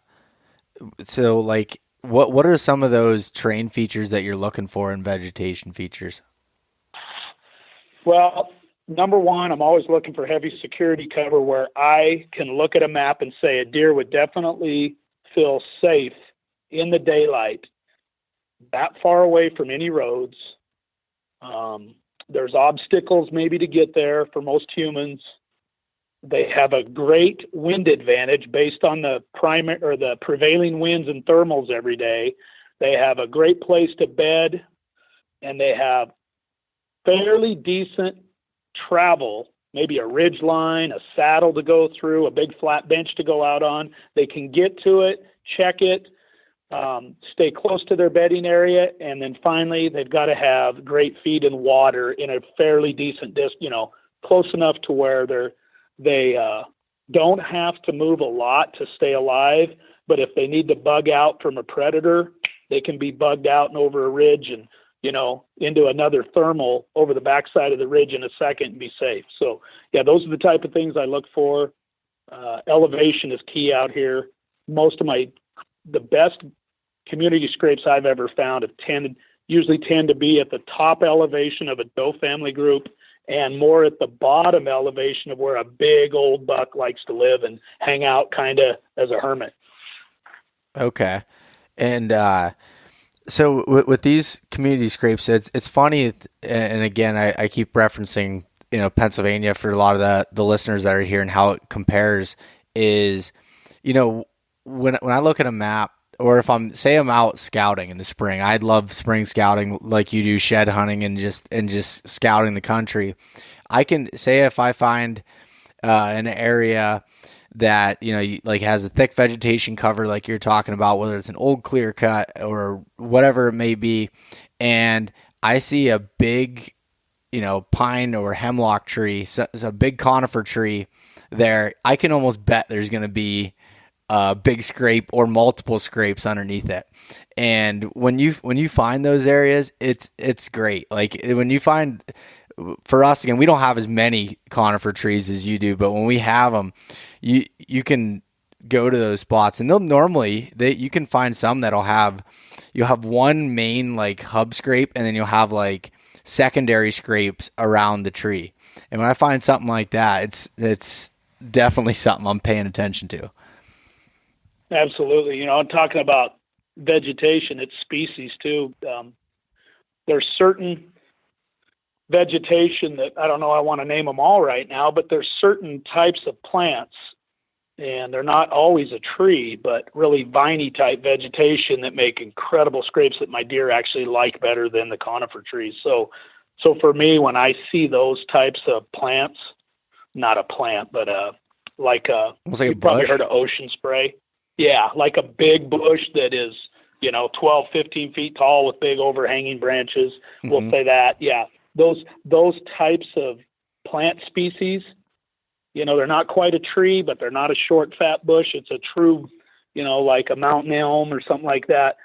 So, like, what are some of those terrain features that you're looking for in vegetation features? Well, number one, I'm always looking for heavy security cover where I can look at a map and say a deer would definitely feel safe in the daylight, that far away from any roads. There's obstacles maybe to get there for most humans. They have a great wind advantage based on the prevailing winds and thermals every day. They have a great place to bed, and they have fairly decent travel, maybe a ridge line, a saddle to go through, a big flat bench to go out on. They can get to it, check it, stay close to their bedding area, and then finally they've got to have great feed and water in a fairly decent distance, close enough to where they don't have to move a lot to stay alive, but if they need to bug out from a predator, they can be bugged out and over a ridge and into another thermal over the backside of the ridge in a second and be safe. So yeah, those are the type of things I look for. Elevation is key out here. The best community scrapes I've ever found usually tend to be at the top elevation of a doe family group and more at the bottom elevation of where a big old buck likes to live and hang out kind of as a hermit. Okay. And, so with these community scrapes, it's funny, and again, I keep referencing, Pennsylvania for a lot of the listeners that are here and how it compares is, when I look at a map, or if I'm out scouting in the spring, I'd love spring scouting like you do, shed hunting and just scouting the country. I can say if I find an area that has a thick vegetation cover like you're talking about, whether it's an old clear cut or whatever it may be, and I see a big pine or hemlock tree, so it's a big conifer tree there, I can almost bet there's going to be a big scrape or multiple scrapes underneath it. And when you find those areas, it's great. Like when you find, for us, again, we don't have as many conifer trees as you do, but when we have them, you can go to those spots, and you can find some you'll have one main like hub scrape, and then you'll have like secondary scrapes around the tree. And when I find something like that, it's definitely something I'm paying attention to. Absolutely. I'm talking about vegetation, it's species too. There's certain vegetation that I don't know, I want to name them all right now, but there's certain types of plants, and they're not always a tree, but really viney type vegetation that make incredible scrapes that my deer actually like better than the conifer trees. So for me, when I see those types of plants, not a plant, but you've probably heard of ocean spray. Yeah, like a big bush that is, 12, 15 feet tall with big overhanging branches. Mm-hmm. We'll say that. Yeah, those types of plant species, they're not quite a tree, but they're not a short, fat bush. It's a true, like a mountain elm or something like that.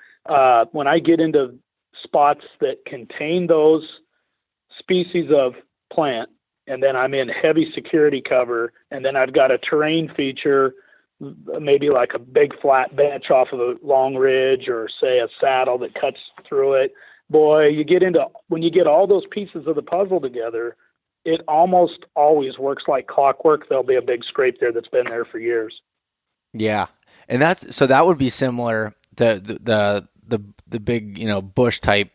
When I get into spots that contain those species of plant, and then I'm in heavy security cover, and then I've got a terrain feature, maybe like a big flat bench off of a long ridge, or say a saddle that cuts through it. Boy, when you get all those pieces of the puzzle together, it almost always works like clockwork. There'll be a big scrape there that's been there for years. Yeah. And that would be similar to the big, bush type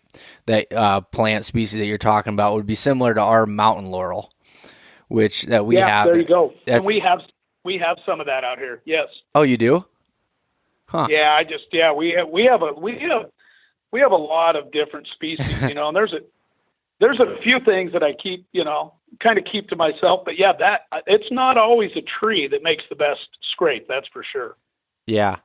that plant species that you're talking about would be similar to our mountain laurel, which that we have. There you go. And we have some of that out here. Yes. Oh, you do? Huh. Yeah, we have a lot of different species, and there's a few things that I keep, kind of keep to myself, but yeah, that it's not always a tree that makes the best scrape. That's for sure. Yeah.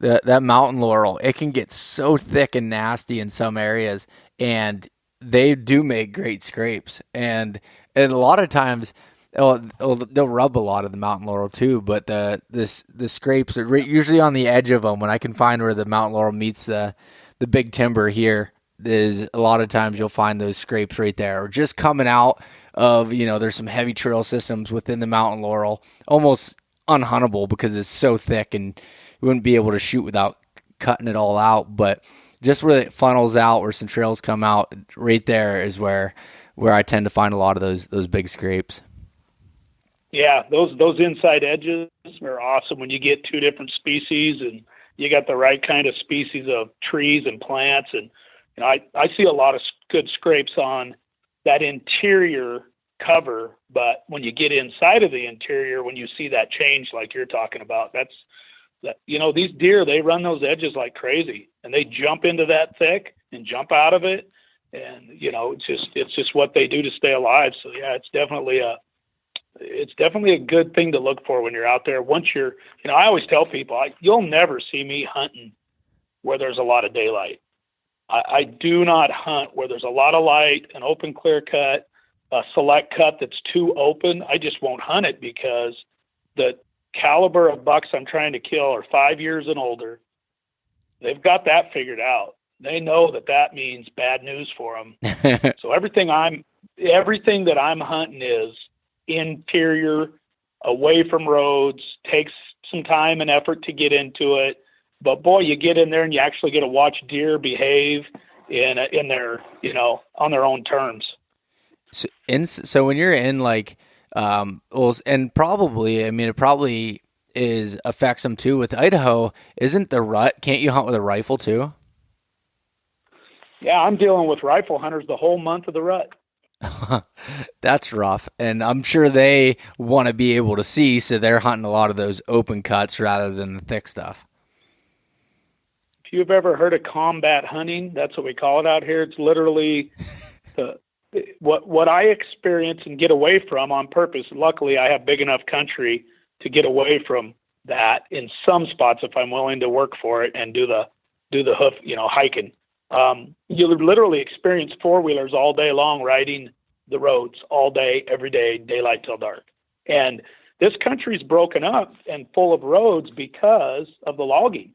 That mountain laurel, it can get so thick and nasty in some areas, and they do make great scrapes. And a lot of times, they'll rub a lot of the mountain laurel too, but the scrapes are usually on the edge of them. When I can find where the mountain laurel meets the big timber here, is a lot of times you'll find those scrapes right there, or just coming out of, there's some heavy trail systems within the mountain laurel, almost unhuntable because it's so thick and you wouldn't be able to shoot without cutting it all out. But just where it funnels out, where some trails come out, right there is where I tend to find a lot of those big scrapes. Yeah, those inside edges are awesome when you get two different species and you got the right kind of species of trees and plants. And I see a lot of good scrapes on that interior cover, but when you get inside of the interior, when you see that change like you're talking about, these deer, they run those edges like crazy, and they jump into that thick and jump out of it, and it's just what they do to stay alive. So yeah, it's definitely a good thing to look for when you're out there. Once you're, I always tell people, you'll never see me hunting where there's a lot of daylight. I do not hunt where there's a lot of light, an open clear cut, a select cut that's too open. I just won't hunt it because the caliber of bucks I'm trying to kill are 5 years and older. They've got that figured out. They know that means bad news for them. So everything that I'm hunting is interior, away from roads, takes some time and effort to get into it. But boy, you get in there and you actually get to watch deer behave in their, on their own terms. So when you're in and probably, it probably affects them too with Idaho. Isn't the rut? Can't you hunt with a rifle too? Yeah, I'm dealing with rifle hunters the whole month of the rut. That's rough. And I'm sure they want to be able to see, so they're hunting a lot of those open cuts rather than the thick stuff. If you've ever heard of combat hunting, that's what we call it out here. It's literally what I experience and get away from on purpose. Luckily, I have big enough country to get away from that in some spots if I'm willing to work for it and do the hoof, hiking. You'll literally experience four-wheelers all day long riding the roads all day, every day, daylight till dark. And this country's broken up and full of roads because of the logging.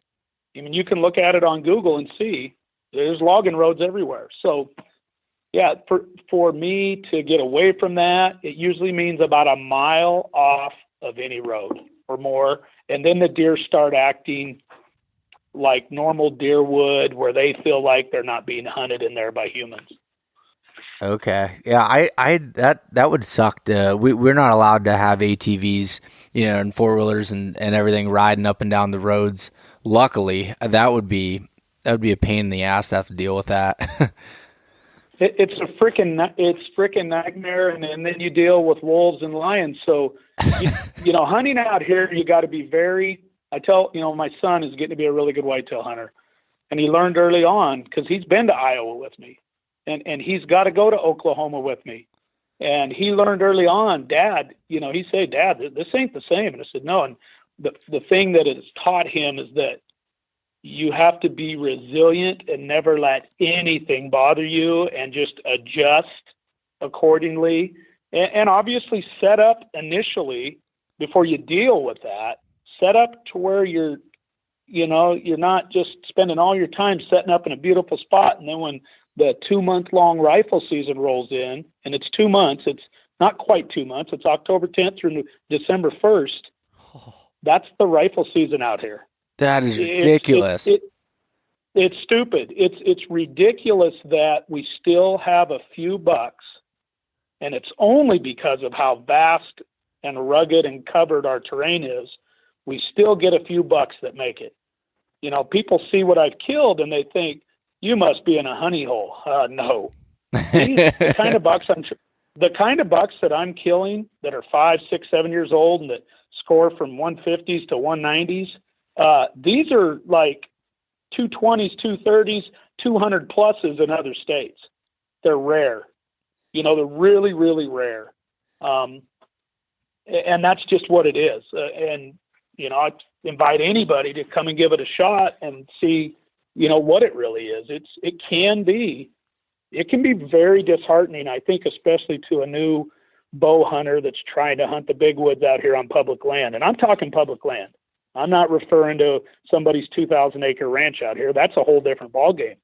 You can look at it on Google and see there's logging roads everywhere. So, yeah, for me to get away from that, it usually means about a mile off of any road or more. And then the deer start acting like normal deer would, where they feel like they're not being hunted in there by humans. Okay. Yeah, that would suck. We're not allowed to have ATVs, and four-wheelers and everything riding up and down the roads. Luckily, that would be a pain in the ass to have to deal with that. it's frickin' nightmare, and then you deal with wolves and lions. So, hunting out here, you got to be very. I tell my son is getting to be a really good whitetail hunter, and he learned early on because he's been to Iowa with me, and he's got to go to Oklahoma with me, and he learned early on, Dad. He said, Dad, this ain't the same, and I said no. And the thing that it's taught him is that you have to be resilient and never let anything bother you and just adjust accordingly. And obviously set up initially before you deal with that, set up to where you're not just spending all your time setting up in a beautiful spot. And then when the 2-month-long rifle season rolls in, and it's 2 months, it's not quite 2 months, it's October 10th through December 1st. That's the rifle season out here. That is ridiculous. It's stupid. It's ridiculous that we still have a few bucks, and it's only because of how vast and rugged and covered our terrain is. We still get a few bucks that make it. People see what I've killed and they think, you must be in a honey hole. No. The kind of bucks that I'm killing that are 5, 6, 7 years old and that score from 150s to 190s, these are like 220s, 230s, 200 pluses in other states. They're rare. They're really, really rare. And that's just what it is. I invite anybody to come and give it a shot and see, what it really is. It can be very disheartening, I think, especially to a new bow hunter that's trying to hunt the big woods out here on public land. And I'm talking public land. I'm not referring to somebody's 2,000 acre ranch out here. That's a whole different ballgame.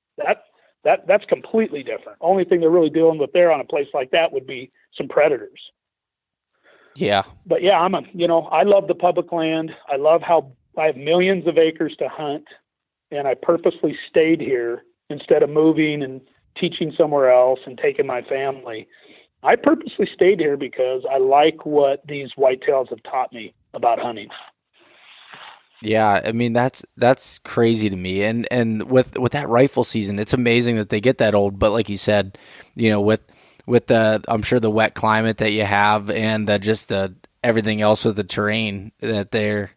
That's completely different. Only thing they're really dealing with there on a place like that would be some predators. Yeah. But yeah, I love the public land. I love how I have millions of acres to hunt, and I purposely stayed here instead of moving and teaching somewhere else and taking my family. I purposely stayed here because I like what these whitetails have taught me about hunting. Yeah, I mean that's crazy to me, and with that rifle season, it's amazing that they get that old. But like you said, with the I'm sure the wet climate that you have and the everything else with the terrain, that they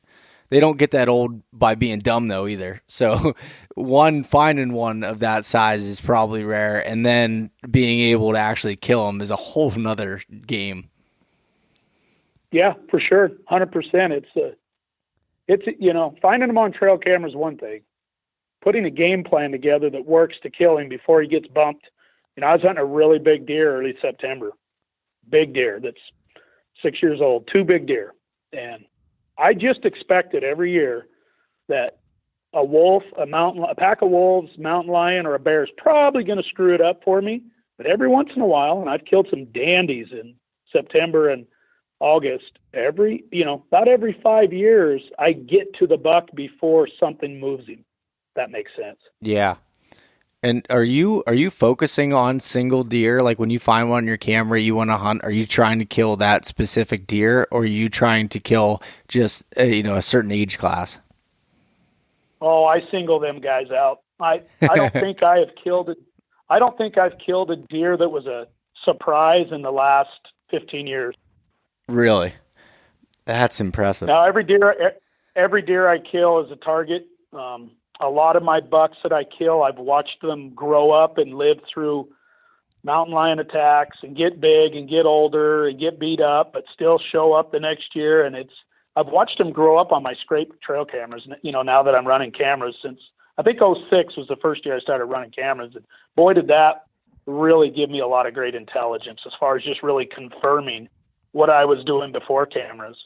don't get that old by being dumb though either. So finding one of that size is probably rare, and then being able to actually kill them is a whole nother game. Yeah, for sure, 100%. It's finding them on trail camera is one thing. Putting a game plan together that works to kill him before he gets bumped. I was hunting a really big deer early September. Big deer that's 6 years old, 2 big deer. And I just expected every year that a wolf, a pack of wolves, mountain lion, or a bear is probably going to screw it up for me. But every once in a while, and I've killed some dandies in September and August, about every 5 years, I get to the buck before something moves him. That makes sense. Yeah. And are you focusing on single deer? Like when you find one on your camera you want to hunt, are you trying to kill that specific deer, or are you trying to kill just a certain age class? Oh, I single them guys out. I don't think I have killed it. I don't think I've killed a deer that was a surprise in the last 15 years. Really? That's impressive. Now every deer I kill is a target. A lot of my bucks that I kill, I've watched them grow up and live through mountain lion attacks and get big and get older and get beat up, but still show up the next year. And I've watched them grow up on my scrape trail cameras, now that I'm running cameras since, I think 2006 was the first year I started running cameras. And boy, did that really give me a lot of great intelligence as far as just really confirming what I was doing before cameras.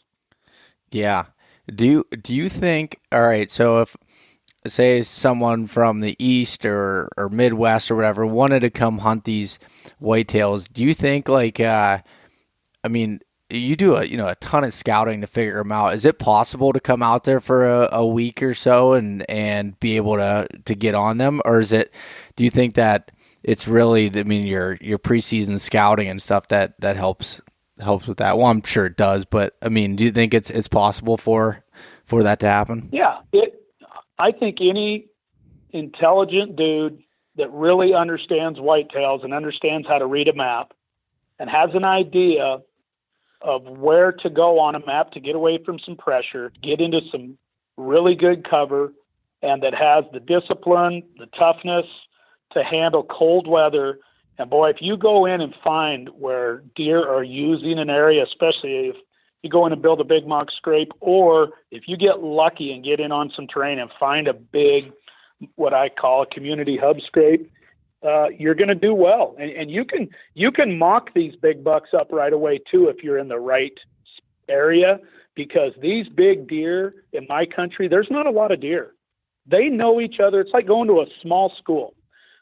Yeah. Do you think, all right, so if, say someone from the East or Midwest or whatever wanted to come hunt these whitetails, do you think you do a ton of scouting to figure them out. Is it possible to come out there for a week or so and be able to get on them? Or do you think that it's really, your preseason scouting and stuff that helps with that? Well, I'm sure it does, but do you think it's possible for that to happen? Yeah. I think any intelligent dude that really understands whitetails and understands how to read a map and has an idea of where to go on a map to get away from some pressure, get into some really good cover, and that has the discipline, the toughness to handle cold weather. And boy, if you go in and find where deer are using an area, especially if you go in and build a big mock scrape, or if you get lucky and get in on some terrain and find a big, what I call a community hub scrape, you're going to do well. And you can mock these big bucks up right away too if you're in the right area, because these big deer in my country, there's not a lot of deer. They know each other. It's like going to a small school.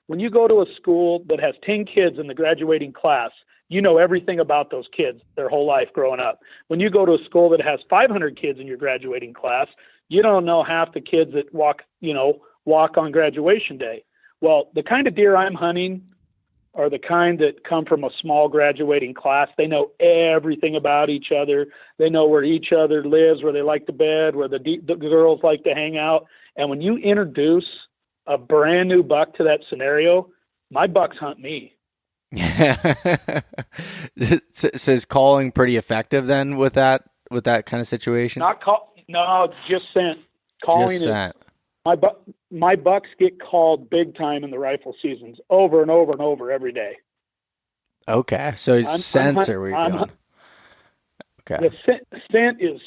When you go to a school that has 10 kids in the graduating class, you know everything about those kids their whole life growing up. When you go to a school that has 500 kids in your graduating class, you don't know half the kids that walk on graduation day. Well, the kind of deer I'm hunting are the kind that come from a small graduating class. They know everything about each other. They know where each other lives, where they like to bed, where the girls like to hang out. And when you introduce a brand new buck to that scenario, my bucks hunt me. So is calling pretty effective then with that kind of situation? No, just scent. Calling just scent. My bucks get called big time in the rifle seasons, over and over and over every day. Okay, so scents are where you're going. Okay. The scent is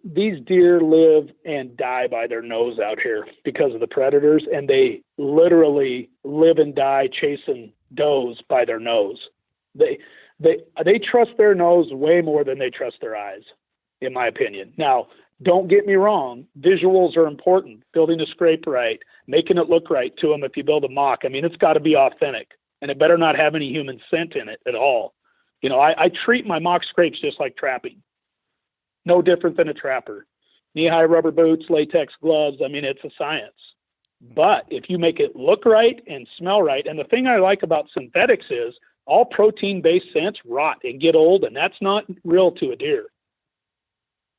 these deer live and die by their nose out here because of the predators, and they literally live and die chasing does by their nose. They trust their nose way more than they trust their eyes, in my opinion. Now, don't get me wrong, visuals are important. Building a scrape right, making it look right to them if you build a mock. I mean, it's got to be authentic, and it better not have any human scent in it at all. You know, I treat my mock scrapes just like trapping. No different than a trapper. Knee-high rubber boots, latex gloves, I mean, it's a science. But if you make it look right and smell right, and the thing I like about synthetics is all protein-based scents rot and get old, and that's not real to a deer.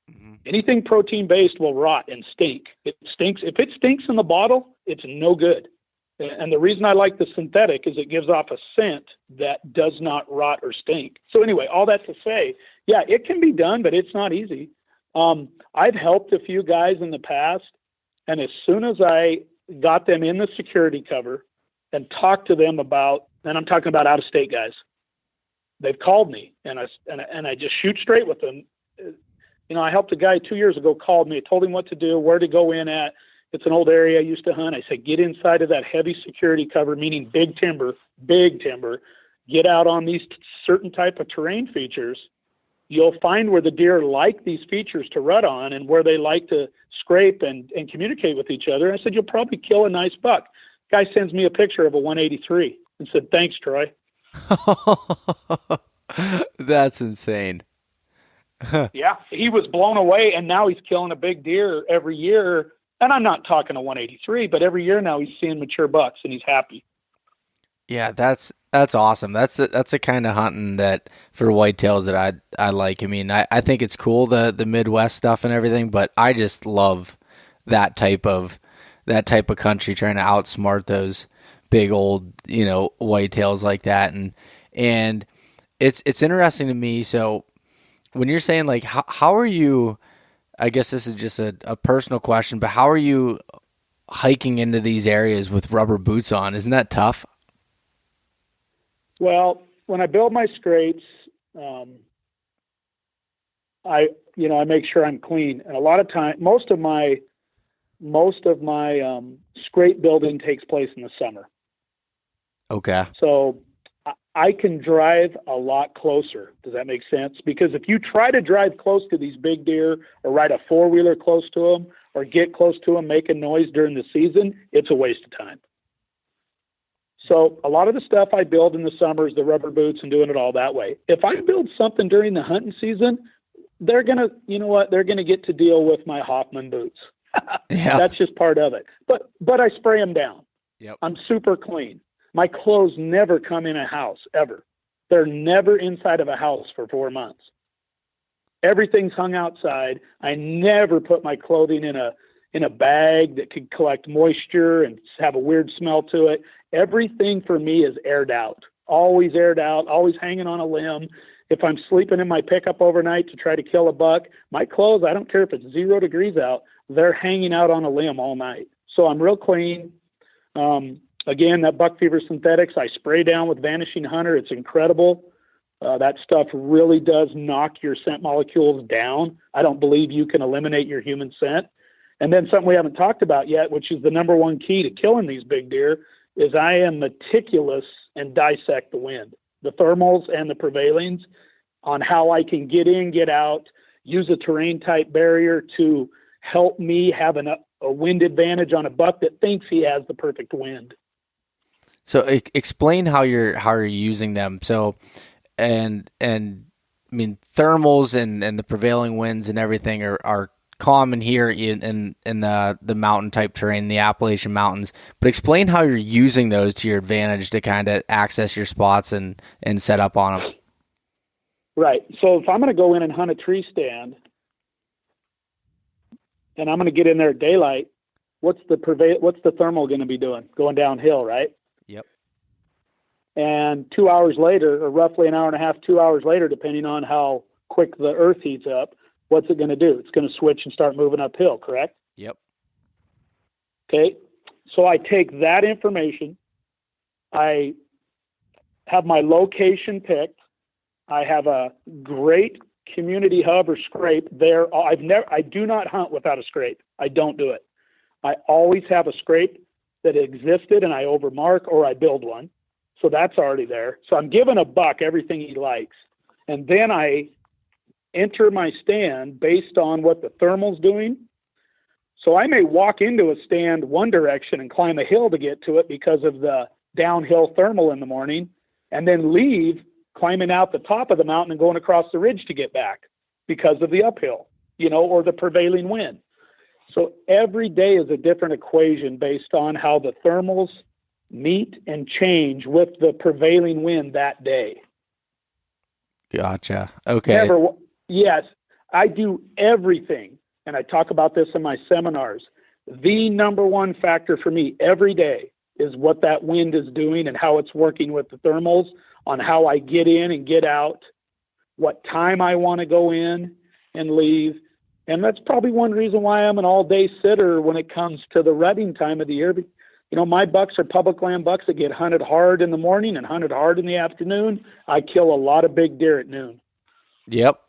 Mm-hmm. Anything protein-based will rot and stink. It stinks. If it stinks in the bottle, it's no good. And the reason I like the synthetic is it gives off a scent that does not rot or stink. So anyway, all that to say, yeah, it can be done, but it's not easy. I've helped a few guys in the past, and as soon as I got them in the security cover and talked to them about, and I'm talking about out-of-state guys, they've called me, and I just shoot straight with them. You know, I helped a guy 2 years ago, called me, I told him what to do, where to go in at. It's an old area I used to hunt. I said, get inside of that heavy security cover, meaning big timber, get out on these certain type of terrain features. You'll find where the deer like these features to rut on and where they like to scrape and communicate with each other. I said, you'll probably kill a nice buck. Guy sends me a picture of a 183 and said, thanks, Troy. That's insane. Yeah, he was blown away, and now he's killing a big deer every year. And I'm not talking a 183, but every year now he's seeing mature bucks, and he's happy. Yeah, that's awesome. That's the kind of hunting that for whitetails that I like. I mean, I think it's cool, the Midwest stuff and everything, but I just love that type of country, trying to outsmart those big old, whitetails like that. And it's interesting to me. So when you're saying, like, how are you, I guess this is just a personal question, but how are you hiking into these areas with rubber boots on? Isn't that tough? Well, when I build my scrapes, I make sure I'm clean. And a lot of time, most of my scrape building takes place in the summer. Okay. So I can drive a lot closer. Does that make sense? Because if you try to drive close to these big deer or ride a four-wheeler close to them or get close to them making noise during the season, it's a waste of time. So a lot of the stuff I build in the summer is the rubber boots and doing it all that way. If I build something during the hunting season, they're going to get to deal with my Hoffman boots. Yeah. That's just part of it. But I spray them down. Yep. I'm super clean. My clothes never come in a house, ever. They're never inside of a house for 4 months. Everything's hung outside. I never put my clothing in a bag that could collect moisture and have a weird smell to it. everything for me is aired out, always hanging on a limb. If I'm sleeping in my pickup overnight to try to kill a buck, my clothes, I don't care if it's 0 degrees out, they're hanging out on a limb all night. So I'm real clean. Again, that buck fever synthetics, I spray down with Vanishing Hunter. It's incredible. That stuff really does knock your scent molecules down. I don't believe you can eliminate your human scent. And then something we haven't talked about yet, which is the number one key to killing these big deer, is I am meticulous and dissect the wind, the thermals and the prevailings, on how I can get in, get out, use a terrain type barrier to help me have a wind advantage on a buck that thinks he has the perfect wind. So explain how you're using them. So, and I mean, thermals and the prevailing winds and everything are common here in the mountain type terrain, the Appalachian Mountains. But explain how you're using those to your advantage to kind of access your spots and set up on them. Right. So if I'm going to go in and hunt a tree stand, and I'm going to get in there at daylight, what's the thermal going to be doing? Going downhill, right? Yep. And 2 hours later, or roughly an hour and a half, 2 hours later, depending on how quick the earth heats up, what's it going to do? It's going to switch and start moving uphill, correct? Yep. Okay. So I take that information. I have my location picked. I have a great community hub or scrape there. I do not hunt without a scrape. I don't do it. I always have a scrape that existed and I overmark or I build one. So that's already there. So I'm giving a buck everything he likes. And then I enter my stand based on what the thermal's doing. So I may walk into a stand one direction and climb a hill to get to it because of the downhill thermal in the morning, and then leave climbing out the top of the mountain and going across the ridge to get back because of the uphill, or the prevailing wind. So every day is a different equation based on how the thermals meet and change with the prevailing wind that day. Gotcha. Okay. Yes, I do everything, and I talk about this in my seminars. The number one factor for me every day is what that wind is doing and how it's working with the thermals on how I get in and get out, what time I want to go in and leave. And that's probably one reason why I'm an all-day sitter when it comes to the rutting time of the year. My bucks are public land bucks that get hunted hard in the morning and hunted hard in the afternoon. I kill a lot of big deer at noon. Yep,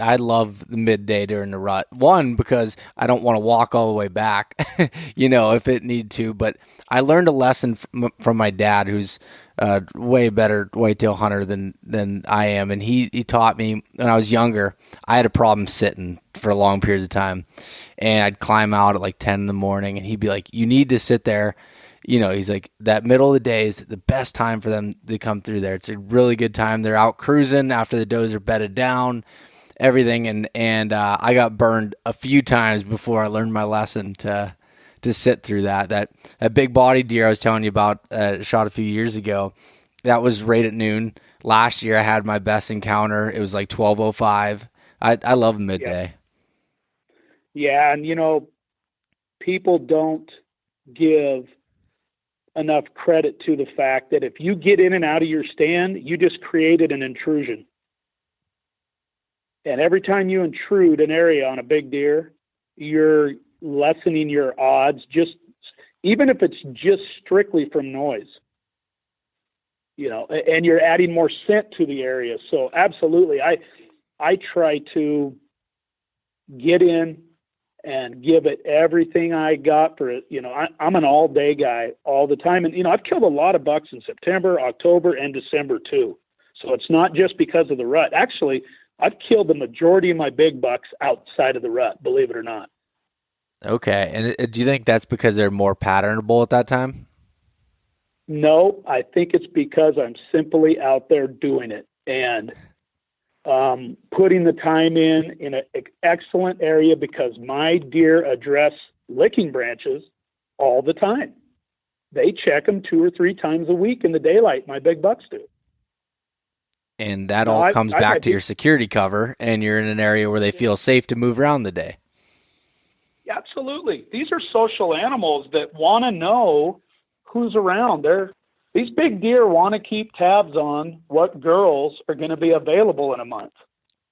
I love the midday during the rut. One, because I don't want to walk all the way back, if it need to. But I learned a lesson from my dad, who's a way better whitetail hunter than I am, and he taught me when I was younger. I had a problem sitting for long periods of time, and I'd climb out at like 10 in the morning, and he'd be like, "You need to sit there." He's like, that middle of the day is the best time for them to come through there. It's a really good time. They're out cruising after the does are bedded down, everything. And I got burned a few times before I learned my lesson to sit through that. That big body deer I was telling you about, shot a few years ago, that was right at noon. Last year I had my best encounter. It was like 12:05. I love midday. Yeah. And, people don't give enough credit to the fact that if you get in and out of your stand, you just created an intrusion. And every time you intrude an area on a big deer, you're lessening your odds, even if it's just strictly from noise, and you're adding more scent to the area. So absolutely, I try to get in and give it everything I got for it. I'm an all-day guy all the time. And, I've killed a lot of bucks in September, October, and December too. So it's not just because of the rut. Actually, I've killed the majority of my big bucks outside of the rut, believe it or not. Okay. And do you think that's because they're more patternable at that time? No, I think it's because I'm simply out there doing it and putting the time in an excellent area, because my deer address licking branches all the time. They check them 2 or 3 times a week in the daylight. My big bucks do. And that all comes back to your security cover, and you're in an area where they feel safe to move around the day. Absolutely. These are social animals that want to know who's around. These big deer want to keep tabs on what girls are going to be available in a month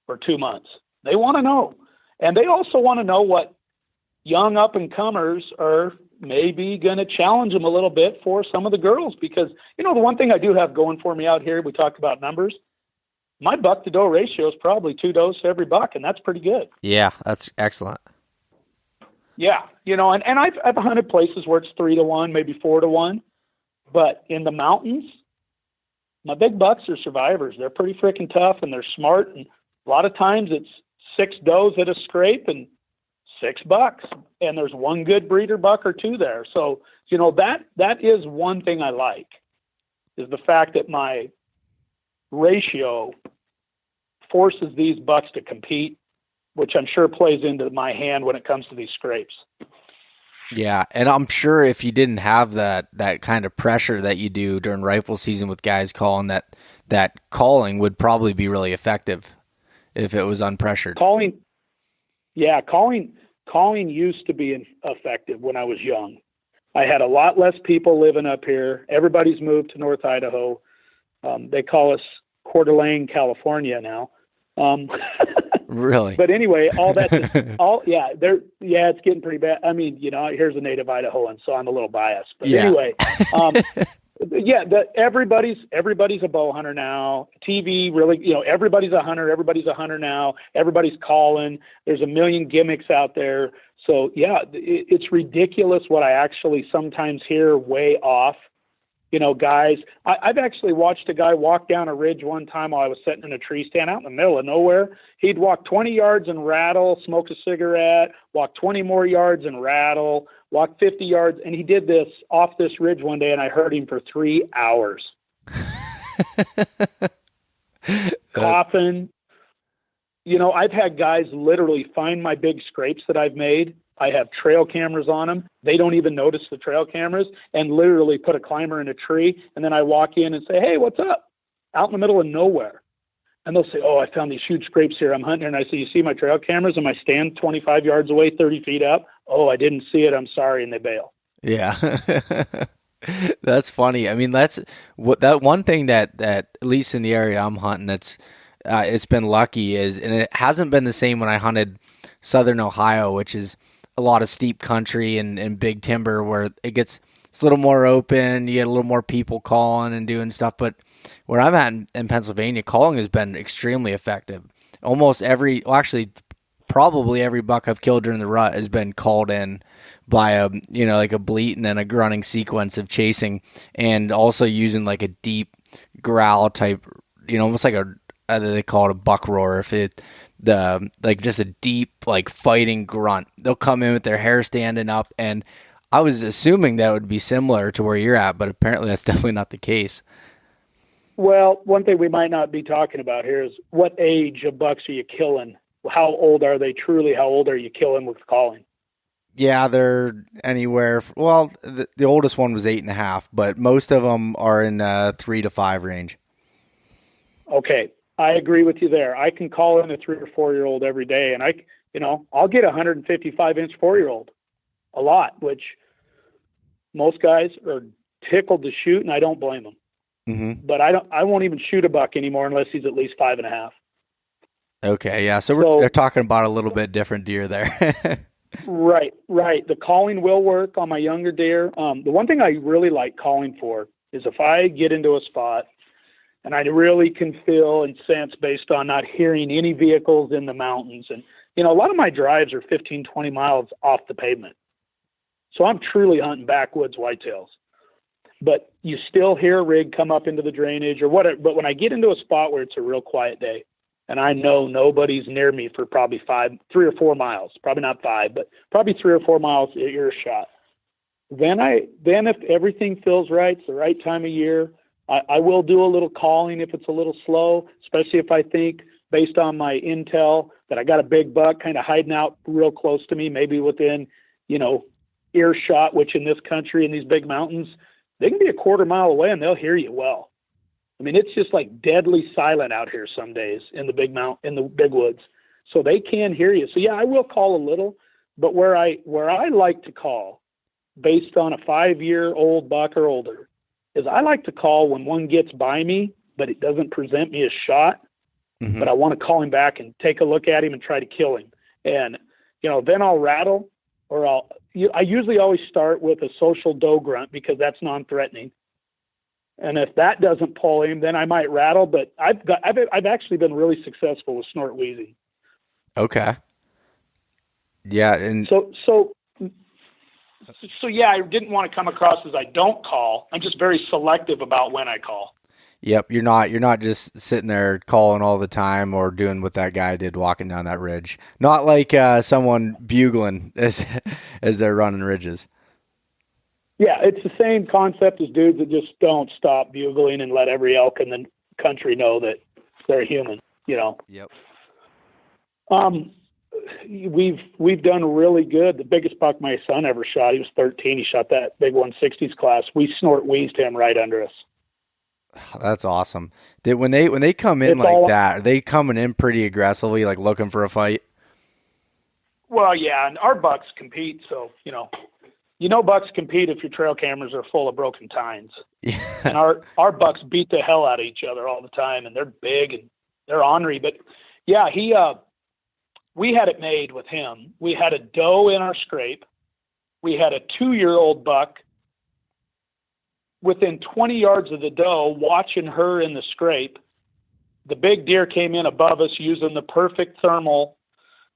or 2 months. They want to know. And they also want to know what young up-and-comers are maybe going to challenge them a little bit for some of the girls. Because, the one thing I do have going for me out here, we talked about numbers, my buck-to-doe ratio is probably 2 does to every buck, and that's pretty good. Yeah, that's excellent. Yeah, and I've hunted places where it's 3 to 1, maybe 4 to 1. But in the mountains, my big bucks are survivors. They're pretty freaking tough, and they're smart. And a lot of times it's 6 does at a scrape and 6 bucks, and there's one good breeder buck or 2 there. So, that is one thing I like, is the fact that my ratio forces these bucks to compete, which I'm sure plays into my hand when it comes to these scrapes. Yeah, and I'm sure if you didn't have that kind of pressure that you do during rifle season with guys calling, that calling would probably be really effective if it was unpressured. Calling used to be effective when I was young. I had a lot less people living up here. Everybody's moved to North Idaho. They call us Coeur d'Alene, California now. Really? But anyway, all that, it's getting pretty bad. I mean, here's a native Idahoan, so I'm a little biased. But anyway, everybody's a bow hunter now. TV really, everybody's a hunter. Everybody's a hunter now. Everybody's calling. There's a million gimmicks out there. So it's ridiculous what I actually sometimes hear way off. Guys, I've actually watched a guy walk down a ridge one time while I was sitting in a tree stand out in the middle of nowhere. He'd walk 20 yards and rattle, smoke a cigarette, walk 20 more yards and rattle, walk 50 yards. And he did this off this ridge one day, and I heard him for 3 hours. Coughing. I've had guys literally find my big scrapes that I've made. I have trail cameras on them. They don't even notice the trail cameras, and literally put a climber in a tree. And then I walk in and say, "Hey, what's up?" Out in the middle of nowhere. And they'll say, "Oh, I found these huge scrapes here. I'm hunting." And I say, "You see my trail cameras? And I stand 25 yards away, 30 feet up." "Oh, I didn't see it. I'm sorry." And they bail. Yeah. That's funny. I mean, that's that one thing that at least in the area I'm hunting, that's it's been lucky is, and it hasn't been the same when I hunted Southern Ohio, which is a lot of steep country and big timber, where it's a little more open. You get a little more people calling and doing stuff. But where I'm at in Pennsylvania, calling has been extremely effective. Almost probably every buck I've killed during the rut has been called in by a bleat and then a grunting sequence of chasing, and also using like a deep growl type, almost like they call it a buck roar. Just a deep, fighting grunt. They'll come in with their hair standing up, and I was assuming that would be similar to where you're at, but apparently that's definitely not the case. Well, one thing we might not be talking about here is what age of bucks are you killing? How old are they truly? How old are you killing with calling? Yeah, they're anywhere. Well, the oldest one was 8.5, but most of them are in 3 to 5 range. Okay. I agree with you there. I can call in a 3 or 4 year old every day, and I'll get a 155-inch 4-year-old a lot, which most guys are tickled to shoot, and I don't blame them. Mm-hmm. But I won't even shoot a buck anymore unless he's at least 5.5. Okay, yeah. So they're talking about a little bit different deer there. Right. The calling will work on my younger deer. The one thing I really like calling for is if I get into a spot and I really can feel and sense based on not hearing any vehicles in the mountains. And, a lot of my drives are 15, 20 miles off the pavement. So I'm truly hunting backwoods whitetails. But you still hear a rig come up into the drainage or whatever. But when I get into a spot where it's a real quiet day, and I know nobody's near me for probably 3 or 4 miles, probably not 5, but probably 3 or 4 miles at earshot, then if everything feels right, it's the right time of year, I will do a little calling if it's a little slow, especially if I think, based on my intel, that I got a big buck kind of hiding out real close to me, maybe within, earshot, which in this country, in these big mountains, they can be a quarter mile away and they'll hear you well. I mean, it's just like deadly silent out here some days in the big woods. So they can hear you. So yeah, I will call a little, but where I like to call based on a 5-year-old buck or older is I like to call when one gets by me, but it doesn't present me a shot, Mm-hmm. but I want to call him back and take a look at him and try to kill him. And, then I'll rattle, or I usually always start with a social doe grunt because that's non-threatening. And if that doesn't pull him, then I might rattle, but I've actually been really successful with snort wheezing. Okay. Yeah. And So yeah, I didn't want to come across as I don't call. I'm just very selective about when I call. yep, you're not just sitting there calling all the time or doing what that guy did walking down that ridge. Not like someone bugling as they're running ridges. Yeah, it's the same concept as dudes that just don't stop bugling and let every elk in the country know that they're human, Yep. We've done really good. The biggest buck my son ever shot, he was 13. He shot that big 160s class. We snort wheezed him right under us. That's awesome. When they come in that, are they coming in pretty aggressively, like looking for a fight? Well, yeah, and our bucks compete, so bucks compete if your trail cameras are full of broken tines. Yeah. And our bucks beat the hell out of each other all the time, and they're big and they're ornery. But yeah, we had it made with him. We had a doe in our scrape. We had a 2-year-old buck within 20 yards of the doe, watching her in the scrape. The big deer came in above us using the perfect thermal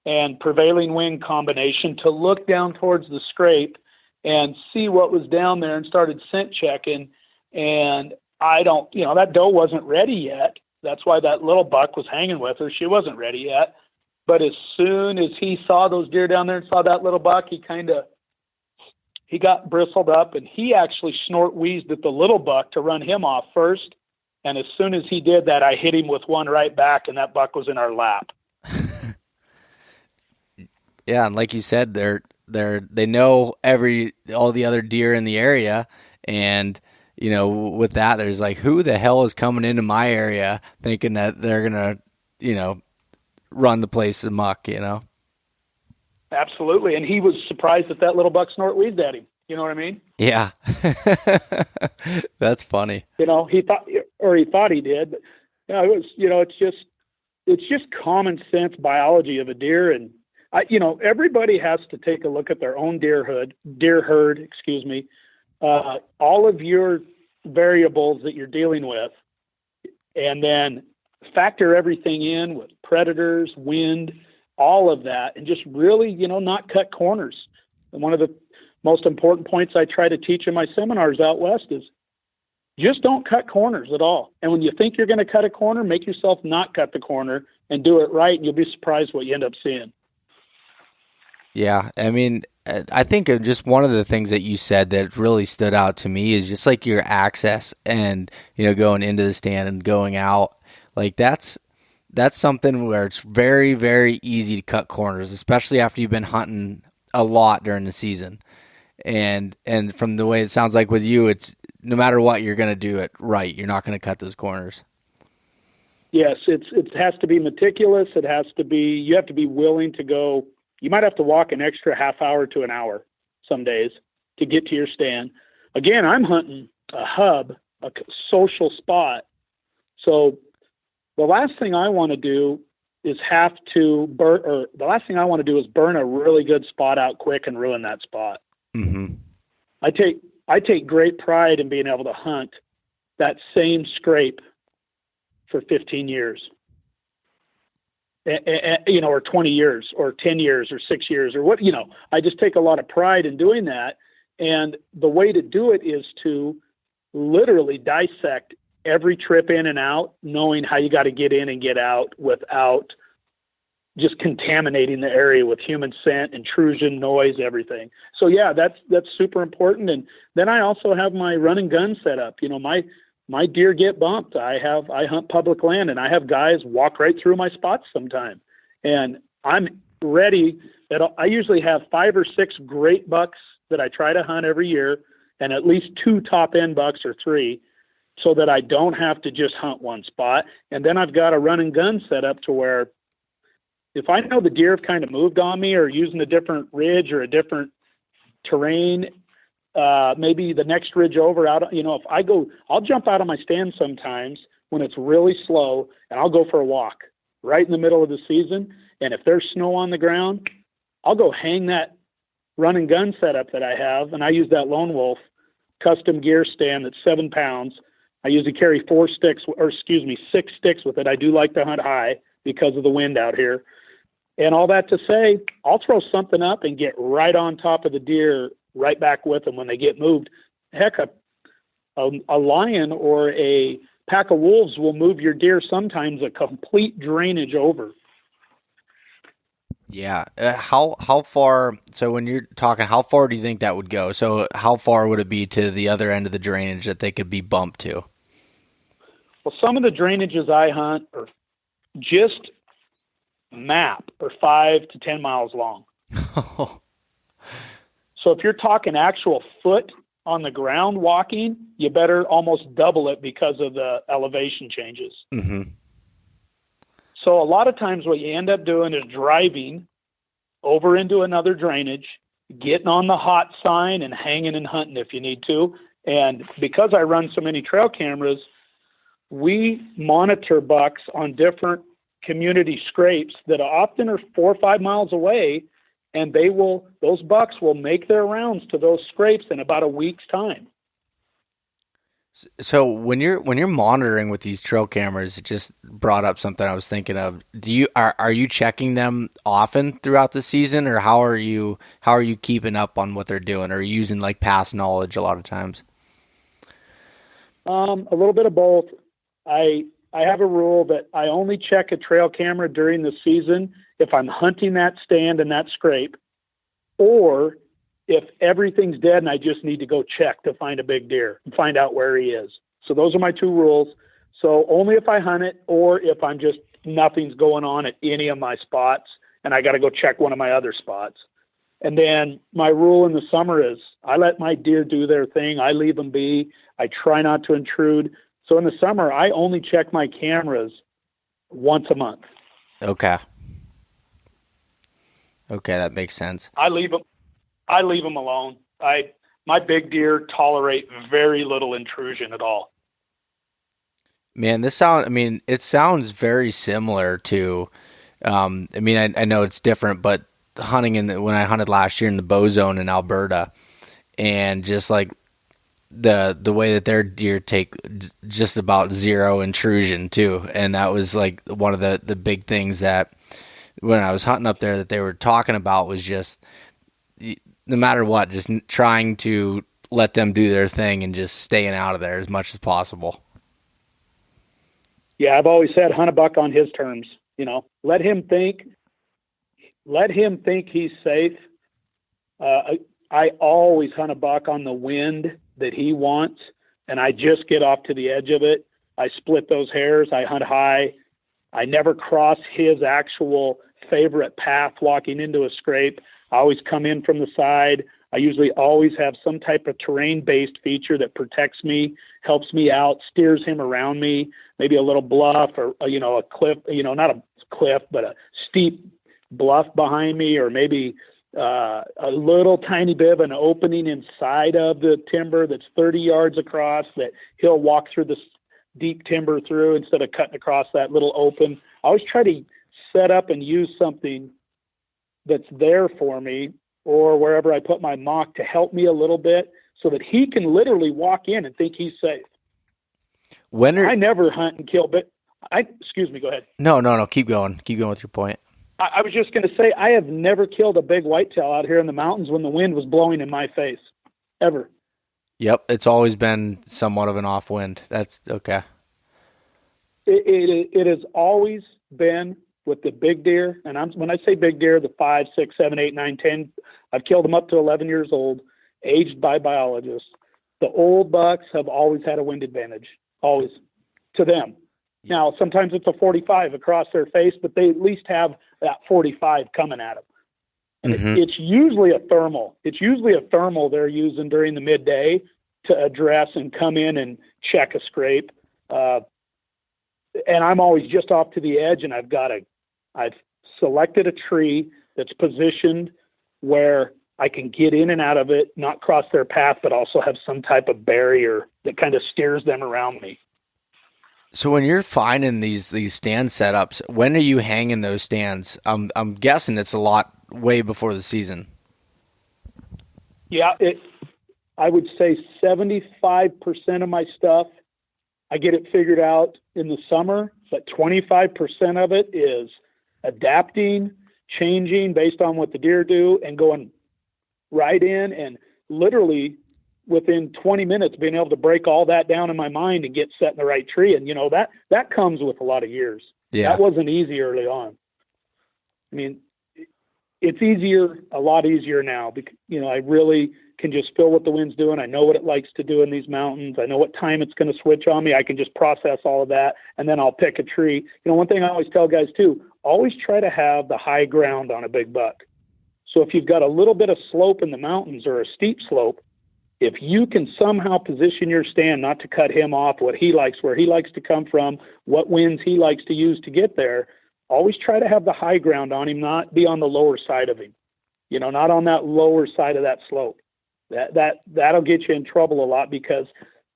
and prevailing wind combination to look down towards the scrape and see what was down there, and started scent checking. And that doe wasn't ready yet. That's why that little buck was hanging with her. She wasn't ready yet. But as soon as he saw those deer down there and saw that little buck, he got bristled up, and he actually snort wheezed at the little buck to run him off first. And as soon as he did that, I hit him with one right back, and that buck was in our lap. Yeah, and like you said, they know all the other deer in the area, and with that, there's like, who the hell is coming into my area thinking that they're gonna run the place amok? Absolutely, and he was surprised that little buck snort wheezed at him. You know what I mean? Yeah. That's funny. He thought he did, but it's just common sense biology of a deer. And everybody has to take a look at their own deer herd, all of your variables that you're dealing with, and then factor everything in with predators, wind, all of that, and just really, not cut corners. And one of the most important points I try to teach in my seminars out west is just don't cut corners at all. And when you think you're going to cut a corner, make yourself not cut the corner and do it right, and you'll be surprised what you end up seeing. Yeah, I mean, I think just one of the things that you said that really stood out to me is just like your access and, going into the stand and going out. Like that's something where it's very, very easy to cut corners, especially after you've been hunting a lot during the season. And from the way it sounds like with you, it's no matter what, you're going to do it right. You're not going to cut those corners. Yes, it has to be meticulous. You have to be willing to go. You might have to walk an extra half hour to an hour some days to get to your stand. Again, I'm hunting a hub, a social spot. So the last thing I want to do is burn a really good spot out quick and ruin that spot. Mm-hmm. I take great pride in being able to hunt that same scrape for 15 years, or 20 years or 10 years or 6 years or what, I just take a lot of pride in doing that. And the way to do it is to literally dissect every trip in and out, knowing how you got to get in and get out without just contaminating the area with human scent, intrusion, noise, everything. So yeah, that's super important. And then I also have my run and gun set up. My deer get bumped. I hunt public land, and I have guys walk right through my spots sometime. And I'm ready. I usually have 5 or 6 great bucks that I try to hunt every year, and at least 2 top end bucks or 3, so that I don't have to just hunt one spot. And then I've got a run and gun set up to where if I know the deer have kind of moved on me or using a different ridge or a different terrain, maybe the next ridge over out. If I go, I'll jump out of my stand sometimes when it's really slow, and I'll go for a walk right in the middle of the season. And if there's snow on the ground, I'll go hang that run and gun setup that I have, and I use that Lone Wolf custom gear stand that's 7 pounds. I usually carry 6 sticks with it. I do like to hunt high because of the wind out here. And all that to say, I'll throw something up and get right on top of the deer, right back with them when they get moved. Heck, a lion or a pack of wolves will move your deer sometimes a complete drainage over. Yeah. How far, so when you're talking, how far do you think that would go? So how far would it be to the other end of the drainage that they could be bumped to? Well, some of the drainages I hunt are just map are 5 to 10 miles long. So if you're talking actual foot on the ground walking, you better almost double it because of the elevation changes. Mm-hmm. So a lot of times what you end up doing is driving over into another drainage, getting on the hot sign and hanging and hunting if you need to. And because I run so many trail cameras, we monitor bucks on different community scrapes that often are 4 or 5 miles away, and those bucks will make their rounds to those scrapes in about a week's time. So when you're monitoring with these trail cameras, it just brought up something I was thinking of. Are you checking them often throughout the season, or how are you keeping up on what they're doing? Or are you using like past knowledge a lot of times? A little bit of both. I have a rule that I only check a trail camera during the season if I'm hunting that stand and that scrape, or if everything's dead and I just need to go check to find a big deer and find out where he is. So those are my 2 rules. So only if I hunt it, or if I'm just nothing's going on at any of my spots and I got to go check one of my other spots. And then my rule in the summer is I let my deer do their thing. I leave them be. I try not to intrude. So in the summer, I only check my cameras once a month. Okay, that makes sense. I leave them alone. My big deer tolerate very little intrusion at all. Man, it sounds very similar to, I know it's different, but hunting when I hunted last year in the bow zone in Alberta, and just like the way that their deer take just about zero intrusion too. And that was like one of the big things that when I was hunting up there that they were talking about was just no matter what, just trying to let them do their thing and just staying out of there as much as possible. Yeah, I've always said hunt a buck on his terms. Let him think he's safe. I always hunt a buck on the wind that he wants, and I just get off to the edge of it. I split those hairs. I hunt high. I never cross his actual favorite path walking into a scrape. I always come in from the side. I usually always have some type of terrain-based feature that protects me, helps me out, steers him around me, maybe a little bluff or, a cliff, not a cliff, but a steep bluff behind me, or maybe a little tiny bit of an opening inside of the timber that's 30 yards across that he'll walk through the deep timber through instead of cutting across that little open. I always try to set up and use something that's there for me, or wherever I put my mock, to help me a little bit so that he can literally walk in and think he's safe. I never hunt and kill, but excuse me, go ahead. No, keep going with your point. I was just going to say, I have never killed a big whitetail out here in the mountains when the wind was blowing in my face, ever. Yep, it's always been somewhat of an off wind. That's okay. It has always been with the big deer, and when I say big deer, the 5, 6, 7, 8, 9, 10, I've killed them up to 11 years old, aged by biologists. The old bucks have always had a wind advantage, always, to them. Now, sometimes it's a 45 across their face, but they at least have that 45 coming at them. And it's usually a thermal. It's usually a thermal they're using during the midday to address and come in and check a scrape. And I'm always just off to the edge, and I've selected a tree that's positioned where I can get in and out of it, not cross their path, but also have some type of barrier that kind of steers them around me. So when you're finding these stand setups, when are you hanging those stands? I'm guessing it's a lot way before the season. Yeah, I would say 75% of my stuff, I get it figured out in the summer, but 25% of it is adapting, changing based on what the deer do, and going right in and literally within 20 minutes being able to break all that down in my mind and get set in the right tree. And, that comes with a lot of years. Yeah. That wasn't easy early on. I mean, it's easier, a lot easier now because, I really can just feel what the wind's doing. I know what it likes to do in these mountains. I know what time it's going to switch on me. I can just process all of that, and then I'll pick a tree. One thing I always tell guys too, always try to have the high ground on a big buck. So if you've got a little bit of slope in the mountains or a steep slope, if you can somehow position your stand not to cut him off, what he likes, where he likes to come from, what winds he likes to use to get there, always try to have the high ground on him, not be on the lower side of him, not on that lower side of that slope. That'll get you in trouble a lot, because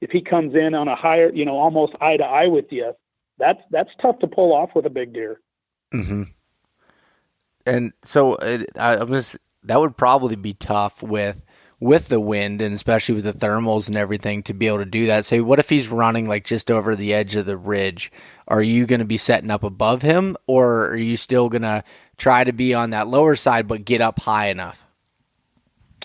if he comes in on a higher, almost eye to eye with you, that's tough to pull off with a big deer. Mm-hmm. And so that would probably be tough with the wind, and especially with the thermals and everything, to be able to do that. Say, what if he's running like just over the edge of the ridge? Are you going to be setting up above him, or are you still going to try to be on that lower side but get up high enough?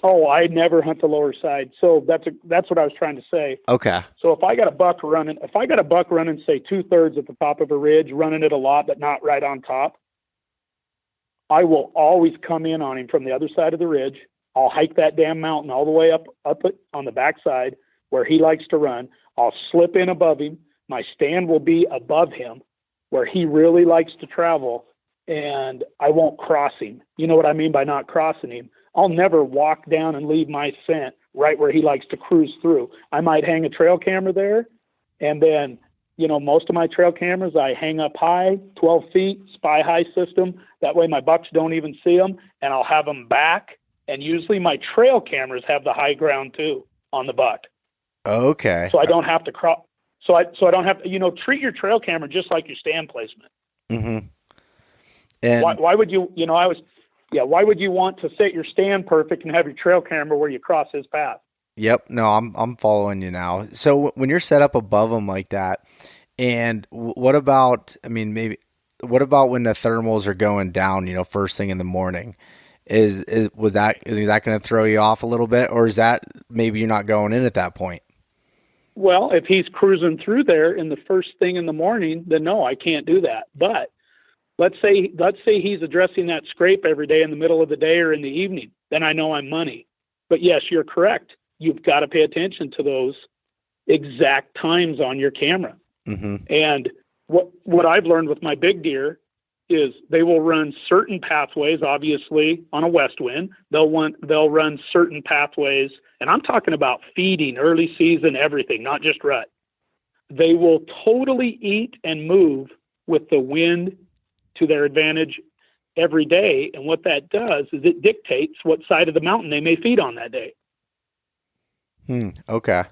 Oh, I never hunt the lower side. So that's what I was trying to say. Okay. So if I got a buck running, say 2/3 at the top of a ridge, running it a lot, but not right on top, I will always come in on him from the other side of the ridge. I'll hike that damn mountain all the way up it on the backside where he likes to run. I'll slip in above him. My stand will be above him where he really likes to travel, and I won't cross him. You know what I mean by not crossing him? I'll never walk down and leave my scent right where he likes to cruise through. I might hang a trail camera there, and then, most of my trail cameras I hang up high, 12 feet, spy high system. That way my bucks don't even see them, and I'll have them back. And usually my trail cameras have the high ground too on the buck. Okay. So I don't have to cross. So I don't have to, treat your trail camera just like your stand placement. Mm-hmm. And why would you, why would you want to set your stand perfect and have your trail camera where you cross his path? Yep. No, I'm following you now. So when you're set up above them like that, and what about when the thermals are going down, first thing in the morning? Is that going to throw you off a little bit, or is that maybe you're not going in at that point? Well, if he's cruising through there in the first thing in the morning, then no, I can't do that. But let's say he's addressing that scrape every day in the middle of the day or in the evening, then I know I'm money. But yes, you're correct. You've got to pay attention to those exact times on your camera. Mm-hmm. And what I've learned with my big deer is they will run certain pathways, obviously, on a west wind. They'll run certain pathways, and I'm talking about feeding, early season, everything, not just rut. They will totally eat and move with the wind to their advantage every day, and what that does is it dictates what side of the mountain they may feed on that day. Okay.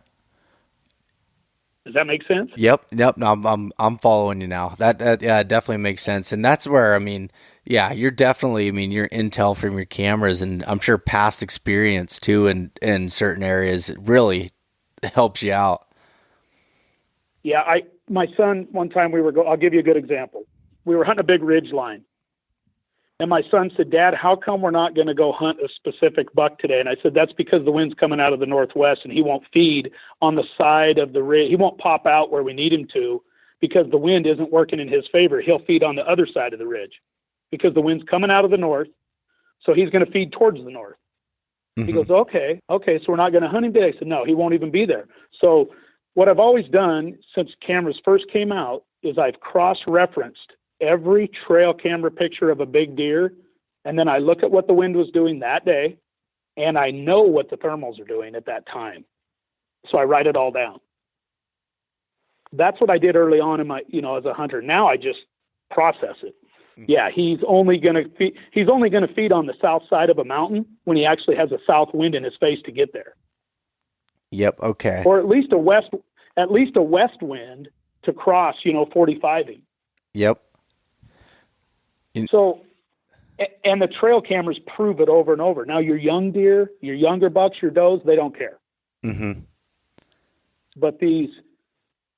Does that make sense? Yep. No, I'm following you now. That definitely makes sense. And that's where, you're definitely, your intel from your cameras, and I'm sure past experience too in certain areas, it really helps you out. Yeah. My son, one time I'll give you a good example. We were hunting a big ridge line. And my son said, "Dad, how come we're not going to go hunt a specific buck today?" And I said, "That's because the wind's coming out of the northwest, and he won't feed on the side of the ridge. He won't pop out where we need him to because the wind isn't working in his favor. He'll feed on the other side of the ridge because the wind's coming out of the north, so he's going to feed towards the north." Mm-hmm. He goes, okay, so we're not going to hunt him today. I said, "No, he won't even be there." So what I've always done since cameras first came out is I've cross-referenced every trail camera picture of a big deer, and then I look at what the wind was doing that day, and I know what the thermals are doing at that time. So I write it all down. That's what I did early on in my, as a hunter. Now I just process it. yeah, he's only going to feed on the south side of a mountain when he actually has a south wind in his face to get there. Yep. Okay. Or at least a west wind to cross, 45ing. Yep. So, and the trail cameras prove it over and over. Now, your young deer, your younger bucks, your does, they don't care. Mm-hmm. But these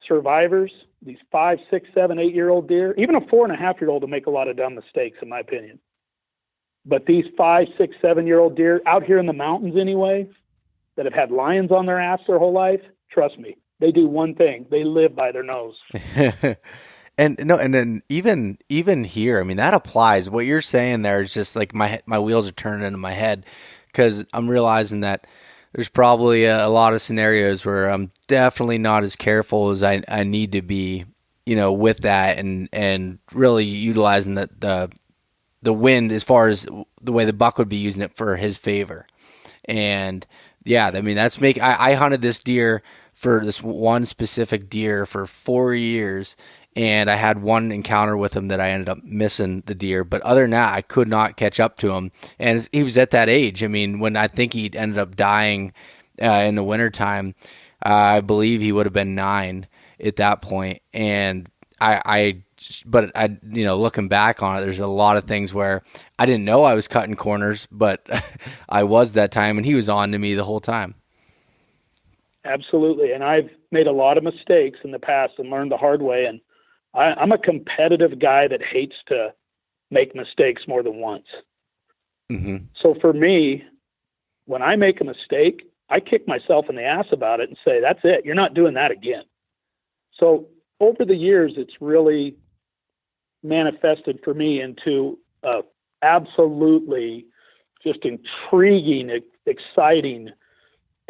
survivors, these 5, 6, 7, 8-year-old deer, even a 4.5-year-old will make a lot of dumb mistakes, in my opinion. But these 5, 6, 7-year-old deer out here in the mountains anyway, that have had lions on their ass their whole life, trust me, they do one thing: they live by their nose. And then even here, I mean, that applies. What you're saying there is just like my wheels are turning into my head, because I'm realizing that there's probably a lot of scenarios where I'm definitely not as careful as I need to be, with that, and really utilizing the wind as far as the way the buck would be using it for his favor. And yeah, I mean, I hunted this deer for this one specific deer for 4 years, and I had one encounter with him that I ended up missing the deer. But other than that, I could not catch up to him. And he was at that age. I mean, when I think he ended up dying in the wintertime, I believe he would have been 9 at that point. And but looking back on it, there's a lot of things where I didn't know I was cutting corners, but I was that time, and he was on to me the whole time. Absolutely. And I've made a lot of mistakes in the past and learned the hard way. And I'm a competitive guy that hates to make mistakes more than once. Mm-hmm. So for me, when I make a mistake, I kick myself in the ass about it and say, that's it. You're not doing that again. So over the years, it's really manifested for me into absolutely just intriguing, exciting.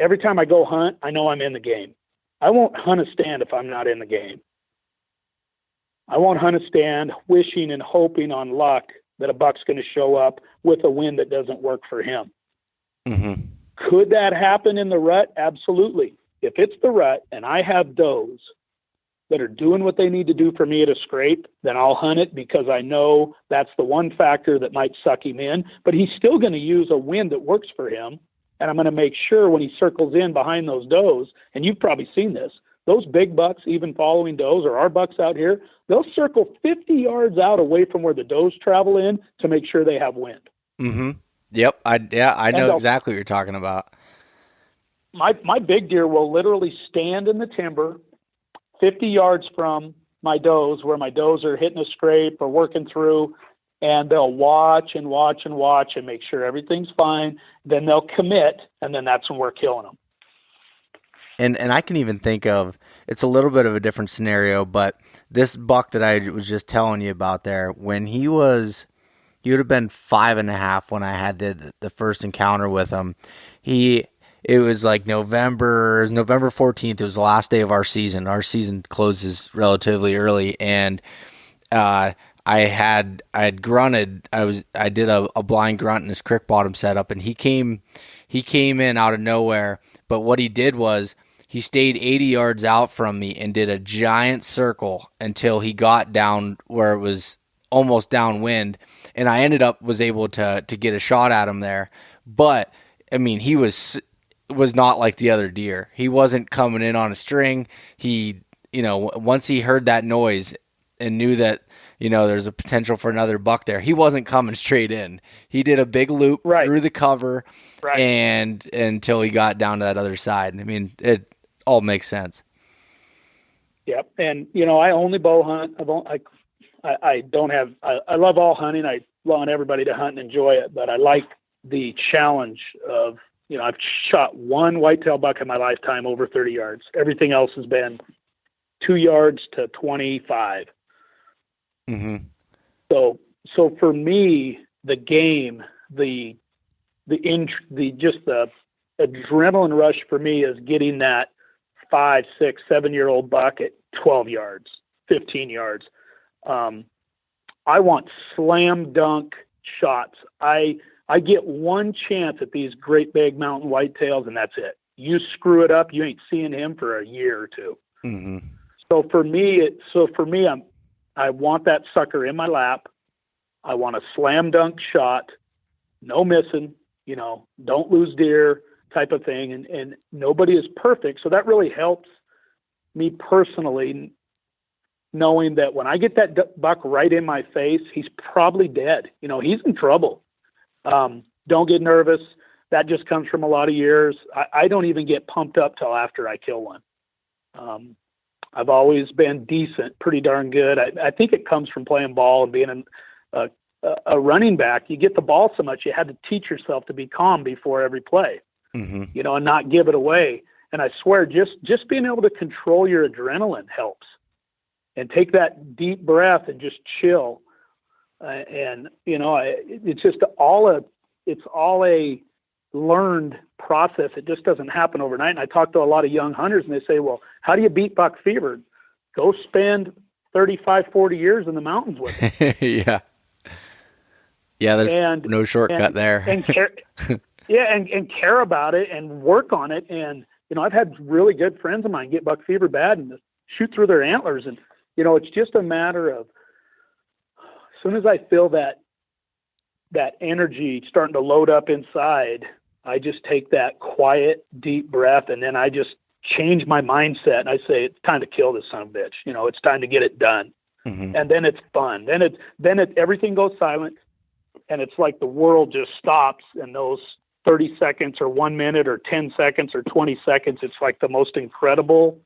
Every time I go hunt, I know I'm in the game. I won't hunt a stand if I'm not in the game. I won't hunt a stand wishing and hoping on luck that a buck's going to show up with a wind that doesn't work for him. Mm-hmm. Could that happen in the rut? Absolutely. If it's the rut and I have does that are doing what they need to do for me at a scrape, then I'll hunt it, because I know that's the one factor that might suck him in. But he's still going to use a wind that works for him. And I'm going to make sure when he circles in behind those does, and you've probably seen this, those big bucks, even following does, or our bucks out here, they'll circle 50 yards out away from where the does travel in to make sure they have wind. Mm-hmm. Yep. I know exactly what you're talking about. My big deer will literally stand in the timber 50 yards from my does, where my does are hitting a scrape or working through, and they'll watch and watch and watch and make sure everything's fine. Then they'll commit, and then that's when we're killing them. And I can even think of, it's a little bit of a different scenario, but this buck that I was just telling you about there, when he would have been 5.5 when I had the first encounter with him. It was like November 14th. It was the last day of our season. Our season closes relatively early, and I had grunted. I did a blind grunt in his creek bottom setup, and he came in out of nowhere. But what he did was he stayed 80 yards out from me and did a giant circle until he got down where it was almost downwind, and I was able to get a shot at him there. But I mean, he was not like the other deer. He wasn't coming in on a string. He, once he heard that noise and knew that, there's a potential for another buck there, he wasn't coming straight in. He did a big loop through the cover, and until he got down to that other side. I mean, it all makes sense. Yep. And, I only bow hunt. I love all hunting. I want everybody to hunt and enjoy it, but I like the challenge of, I've shot one whitetail buck in my lifetime over 30 yards. Everything else has been 2 yards to 25. Mm-hmm. So for me, the game, the adrenaline rush for me is getting that 5, 6, 7-year-old buck at 12 yards, 15 yards. I want slam dunk shots. I get one chance at these great big mountain whitetails, and that's it. You screw it up, you ain't seeing him for a year or two. Mm-hmm. So for me, I want that sucker in my lap. I want a slam dunk shot, no missing, don't lose deer type of thing. And nobody is perfect. So that really helps me personally, knowing that when I get that buck right in my face, he's probably dead. He's in trouble. Don't get nervous. That just comes from a lot of years. I don't even get pumped up till after I kill one. I've always been decent, pretty darn good. I think it comes from playing ball and being a running back. You get the ball so much, you had to teach yourself to be calm before every play, and not give it away. And I swear, just being able to control your adrenaline helps. And take that deep breath and just chill. It's just all a learned process. It just doesn't happen overnight. And I talk to a lot of young hunters and they say, well, how do you beat buck fever? Go spend 35, 40 years in the mountains with it. Yeah. Yeah. There's no shortcut there. And care, and care about it and work on it. And, I've had really good friends of mine get buck fever bad and shoot through their antlers. And, it's just a matter of, as soon as I feel that energy starting to load up inside, I just take that quiet, deep breath, and then I just change my mindset. And I say, it's time to kill this son of a bitch. It's time to get it done. And then it's fun. Then everything goes silent, and it's like the world just stops, and those 30 seconds or 1 minute or 10 seconds or 20 seconds, it's like the most incredible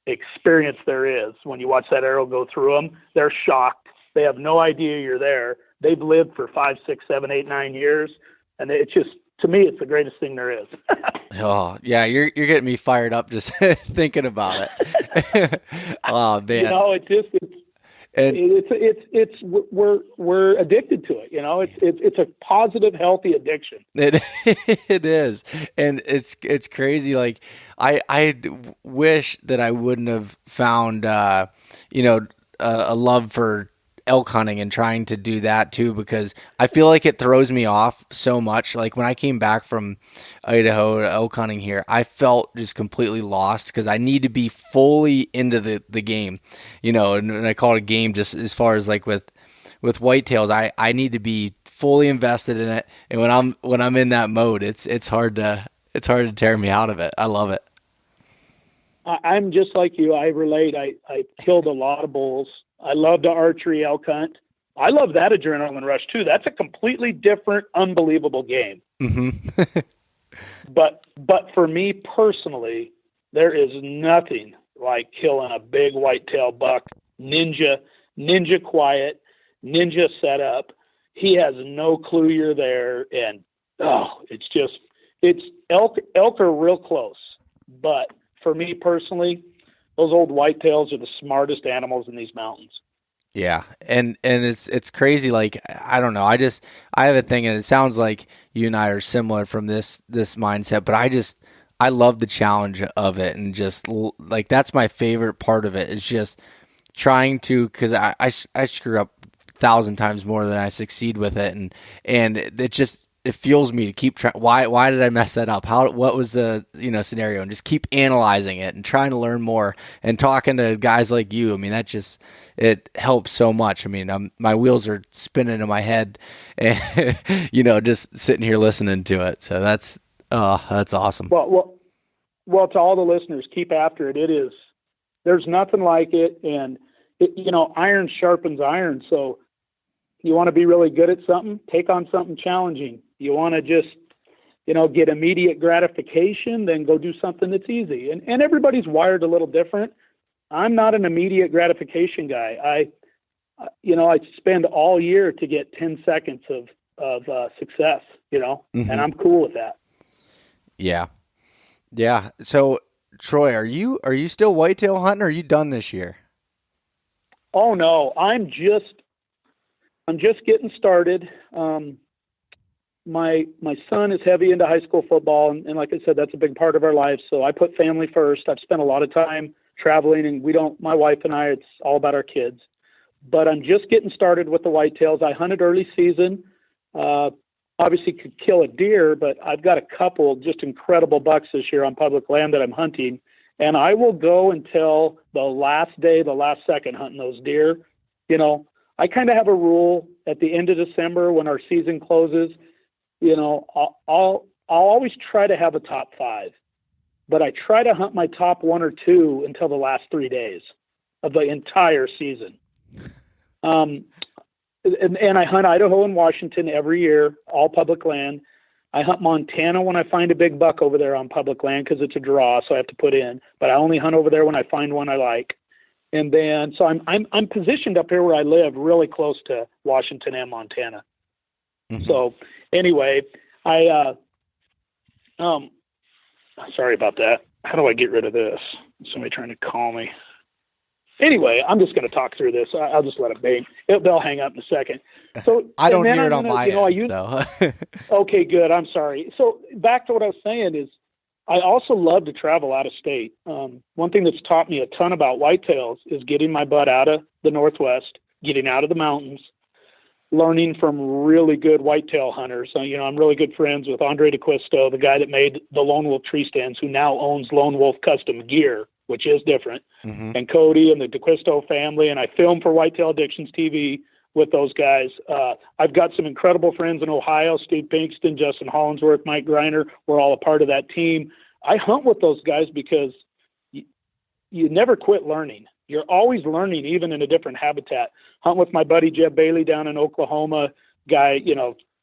experience there is. When you watch that arrow go through them, they're shocked. They have no idea you're there. They've lived for 5, 6, 7, 8, 9 years. And it's just, to me, it's the greatest thing there is. Oh yeah. You're getting me fired up just thinking about it. Oh man. We're addicted to it. It's a positive, healthy addiction. It is. And it's crazy. Like I wish that I wouldn't have found, a love for elk hunting and trying to do that too, because I feel like it throws me off so much. Like when I came back from Idaho to elk hunting here, I felt just completely lost because I need to be fully into the game, and I call it a game just as far as like with whitetails, I need to be fully invested in it. And when I'm in that mode, it's hard to tear me out of it. I love it. I'm just like you. I relate. I killed a lot of bulls. I love the archery elk hunt. I love that adrenaline rush too. That's a completely different, unbelievable game. But for me personally, there is nothing like killing a big whitetail buck, ninja quiet, ninja setup. He has no clue you're there, and it's elk are real close. But for me personally, those old whitetails are the smartest animals in these mountains. Yeah. And it's crazy. Like, I don't know. I have a thing, and it sounds like you and I are similar from this mindset, but I love the challenge of it. And just like, that's my favorite part of it, is just trying to, cause I screw up 1,000 times more than I succeed with it. And it fuels me to keep trying. Why did I mess that up? What was the scenario? And just keep analyzing it and trying to learn more and talking to guys like you. I mean, it helps so much. I mean, my wheels are spinning in my head, and just sitting here listening to it. So that's awesome. Well, to all the listeners, keep after it. There's nothing like it, and iron sharpens iron. So you want to be really good at something, take on something challenging. You want to just, get immediate gratification, then go do something that's easy. And everybody's wired a little different. I'm not an immediate gratification guy. I spend all year to get 10 seconds of success, and I'm cool with that. Yeah. Yeah. So Troy, are you still whitetail hunting, or are you done this year? Oh no, I'm just getting started. My son is heavy into high school football, and like I said, that's a big part of our lives. So I put family first. I've spent a lot of time traveling, and my wife and I, it's all about our kids. But I'm just getting started with the whitetails. I hunted early season. Obviously could kill a deer, but I've got a couple just incredible bucks this year on public land that I'm hunting. And I will go until the last day, the last second hunting those deer. I kind of have a rule, at the end of December when our season closes, I'll always try to have a top 5, but I try to hunt my top 1 or 2 until the last 3 days of the entire season. And I hunt Idaho and Washington every year, all public land. I hunt Montana when I find a big buck over there on public land because it's a draw, so I have to put in. But I only hunt over there when I find one I like. And then, so I'm positioned up here where I live, really close to Washington and Montana. Mm-hmm. So anyway, sorry about that. How do I get rid of this? Somebody trying to call me. Anyway, I'm just going to talk through this. I'll just let it be. They'll hang up in a second. So I don't hear it on my end. So. Okay, good. I'm sorry. So back to what I was saying is I also love to travel out of state. One thing that's taught me a ton about whitetails is getting my butt out of the Northwest, getting out of the mountains, learning from really good whitetail hunters. I'm really good friends with Andre DeQuisto, the guy that made the Lone Wolf tree stands, who now owns Lone Wolf Custom Gear, which is different, and Cody and the DeQuisto family. And I film for Whitetail Addictions TV with those guys. I've got some incredible friends in Ohio, Steve Pinkston, Justin Hollinsworth, Mike Greiner. We're all a part of that team. I hunt with those guys because you never quit learning. You're always learning, even in a different habitat. Hunt with my buddy Jeb Bailey down in Oklahoma, guy,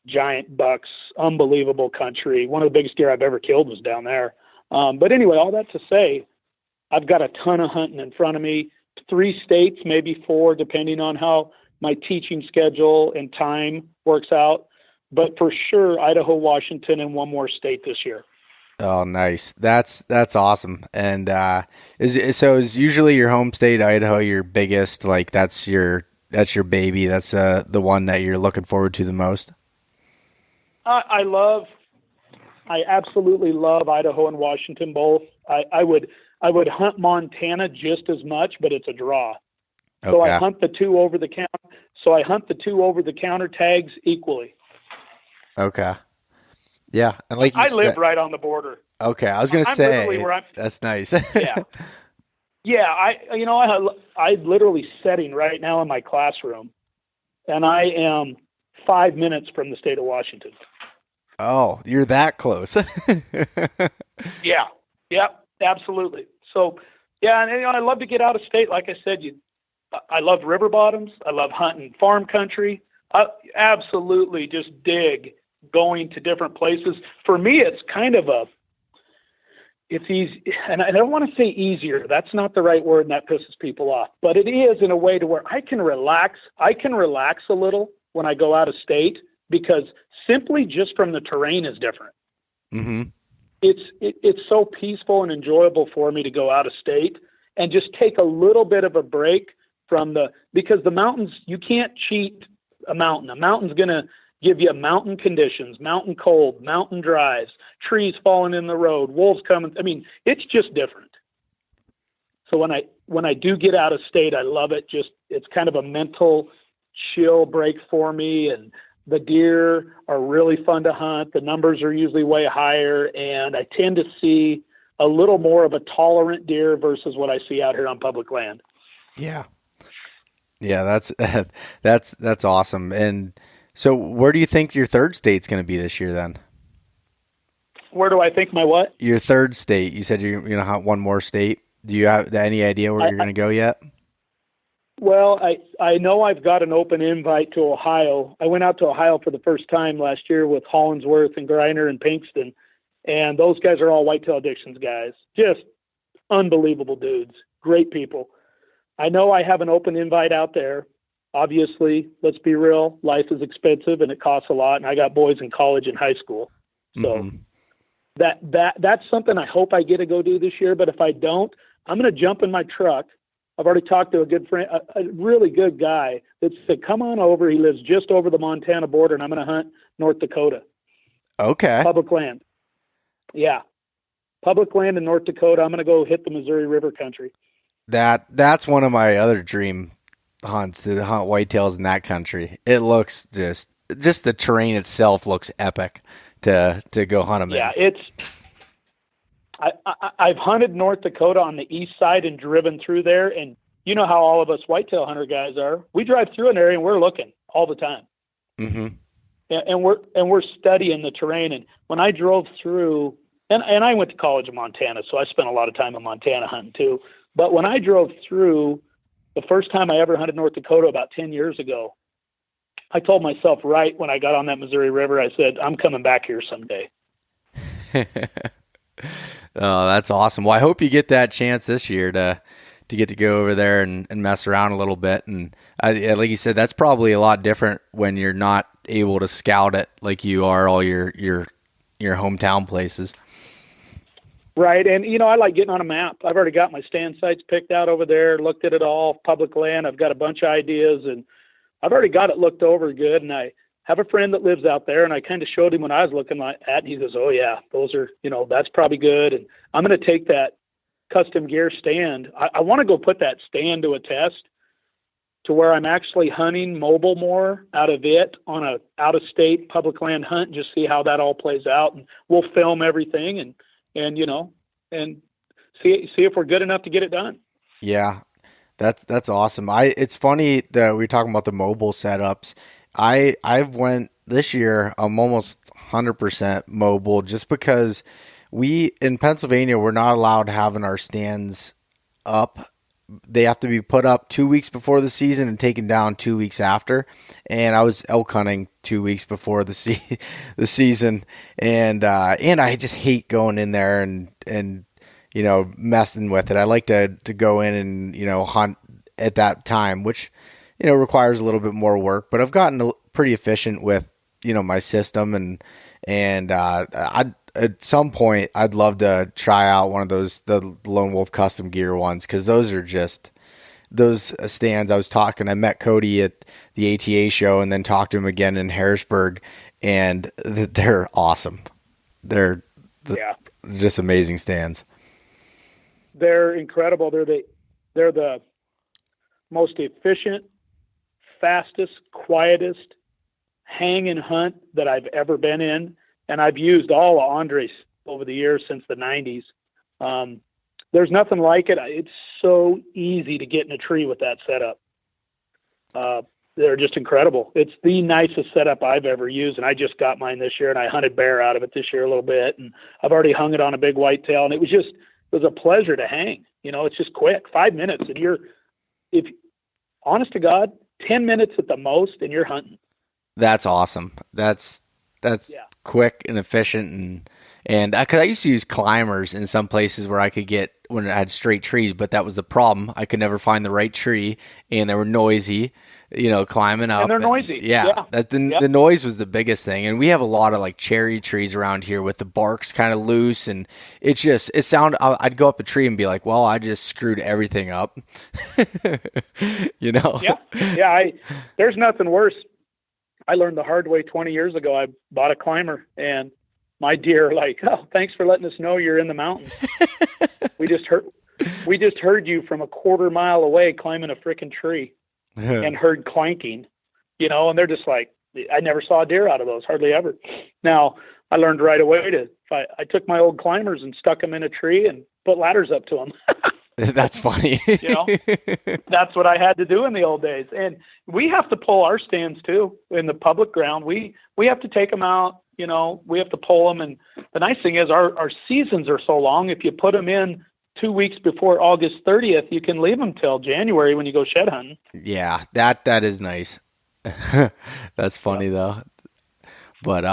giant bucks, unbelievable country. One of the biggest deer I've ever killed was down there. But anyway, all that to say, I've got a ton of hunting in front of me, 3 states, maybe 4, depending on how my teaching schedule and time works out. But for sure, Idaho, Washington, and 1 more state this year. Oh, nice. That's awesome. And is usually your home state, Idaho, your biggest, like that's your baby. That's the one that you're looking forward to the most. I absolutely love Idaho and Washington both. I would hunt Montana just as much, but it's a draw. Okay. So I hunt the 2 over the counter tags equally. Okay. Yeah, and like I live right on the border. Okay, I was going to say that's nice. Yeah. I'm literally sitting right now in my classroom, and I am 5 minutes from the state of Washington. Oh, you're that close. Yeah. Yep. Absolutely. So, yeah, and I love to get out of state. Like I said, I love river bottoms. I love hunting farm country. I absolutely just dig going to different places. For me, it's kind of it's easy, and I don't want to say easier. That's not the right word, and that pisses people off. But it is in a way to where I can relax. I can relax a little when I go out of state because simply just from the terrain is different. Mm-hmm. It's so peaceful and enjoyable for me to go out of state and just take a little bit of a break from because the mountains, you can't cheat a mountain. A mountain's going to give you mountain conditions, mountain cold, mountain drives, trees falling in the road, wolves coming. I mean, it's just different. So when I do get out of state, I love it. It's kind of a mental chill break for me, and the deer are really fun to hunt. The numbers are usually way higher, and I tend to see a little more of a tolerant deer versus what I see out here on public land. Yeah. Yeah, that's awesome. And so where do you think your third state's going to be this year then? Where do I think my what? Your third state. You said you're going to hunt 1 more state. Do you have any idea where you're going to go yet? Well, I know I've got an open invite to Ohio. I went out to Ohio for the first time last year with Hollinsworth and Greiner and Pinkston, and those guys are all Whitetail Addictions guys. Just unbelievable dudes. Great people. I know I have an open invite out there. Obviously, let's be real, life is expensive and it costs a lot, and I got boys in college and high school. So that's something I hope I get to go do this year, but if I don't, I'm going to jump in my truck. I've already talked to a good friend, a really good guy that said, come on over. He lives just over the Montana border, and I'm going to hunt North Dakota. Okay. Public land. Yeah. Public land in North Dakota. I'm going to go hit the Missouri River country. That's one of my other dream hunts, to hunt whitetails in that country. It looks just the terrain itself looks epic to go hunt them. Yeah, I've hunted North Dakota on the east side and driven through there, and you know how all of us whitetail hunter guys are. We drive through an area and we're looking all the time. Mm-hmm. And we're studying the terrain. And when I drove through, and I went to college in Montana, so I spent a lot of time in Montana hunting too. But when I drove through, the first time I ever hunted North Dakota about 10 years ago, I told myself right when I got on that Missouri River, I said, I'm coming back here someday. Oh, that's awesome. Well, I hope you get that chance this year to get to go over there and mess around a little bit. And like you said, that's probably a lot different when you're not able to scout it like you are all your hometown places. Right. And, I like getting on a map. I've already got my stand sites picked out over there, looked at it all, public land. I've got a bunch of ideas, and I've already got it looked over good. And I have a friend that lives out there, and I kind of showed him what I was looking at, and he goes, oh, yeah, those are, that's probably good. And I'm going to take that custom gear stand. I want to go put that stand to a test to where I'm actually hunting mobile more out of it on a out-of-state public land hunt, and just see how that all plays out. And we'll film everything and see if we're good enough to get it done. Yeah, that's awesome. It's funny that we're talking about the mobile setups. I've went this year. I'm almost 100% mobile, just because we in Pennsylvania, we're not allowed having our stands up. They have to be put up 2 weeks before the season and taken down 2 weeks after. And I was elk hunting 2 weeks before the season, and I just hate going in there and messing with it. I like to go in and hunt at that time, which requires a little bit more work. But I've gotten pretty efficient with my system, and at some point, I'd love to try out one of the Lone Wolf custom gear ones, because those are just those stands. I met Cody at the ATA show, and then talked to him again in Harrisburg, and they're awesome. They're just amazing stands. They're incredible. They're the most efficient, fastest, quietest hang and hunt that I've ever been in. And I've used all of Andre's over the years since the 90s. There's nothing like it. It's so easy to get in a tree with that setup. They're just incredible. It's the nicest setup I've ever used, and I just got mine this year, and I hunted bear out of it this year a little bit, and I've already hung it on a big whitetail, and it was a pleasure to hang. It's just quick, 5 minutes, and if honest to God, 10 minutes at the most, and you're hunting. That's awesome. That's quick and efficient, and because I used to use climbers in some places where I could get when I had straight trees, but that was the problem. I could never find the right tree, and they were noisy, climbing up. And they're noisy. The noise was the biggest thing. And we have a lot of like cherry trees around here with the barks kind of loose, and I'd go up a tree and be like, well, I just screwed everything up. Yeah. There's nothing worse. I learned the hard way 20 years ago. I bought a climber, and my deer oh, thanks for letting us know you're in the mountains. We just heard you from a quarter mile away climbing a frickin' tree and heard clanking, and they're just like, I never saw a deer out of those, hardly ever. Now, I learned right away I took my old climbers and stuck them in a tree and put ladders up to them. That's funny. That's what I had to do in the old days. And we have to pull our stands too in the public ground. We have to take them out, we have to pull them. And the nice thing is our seasons are so long. If you put them in 2 weeks before August 30th, you can leave them till January when you go shed hunting. Yeah, that is nice. That's funny though. But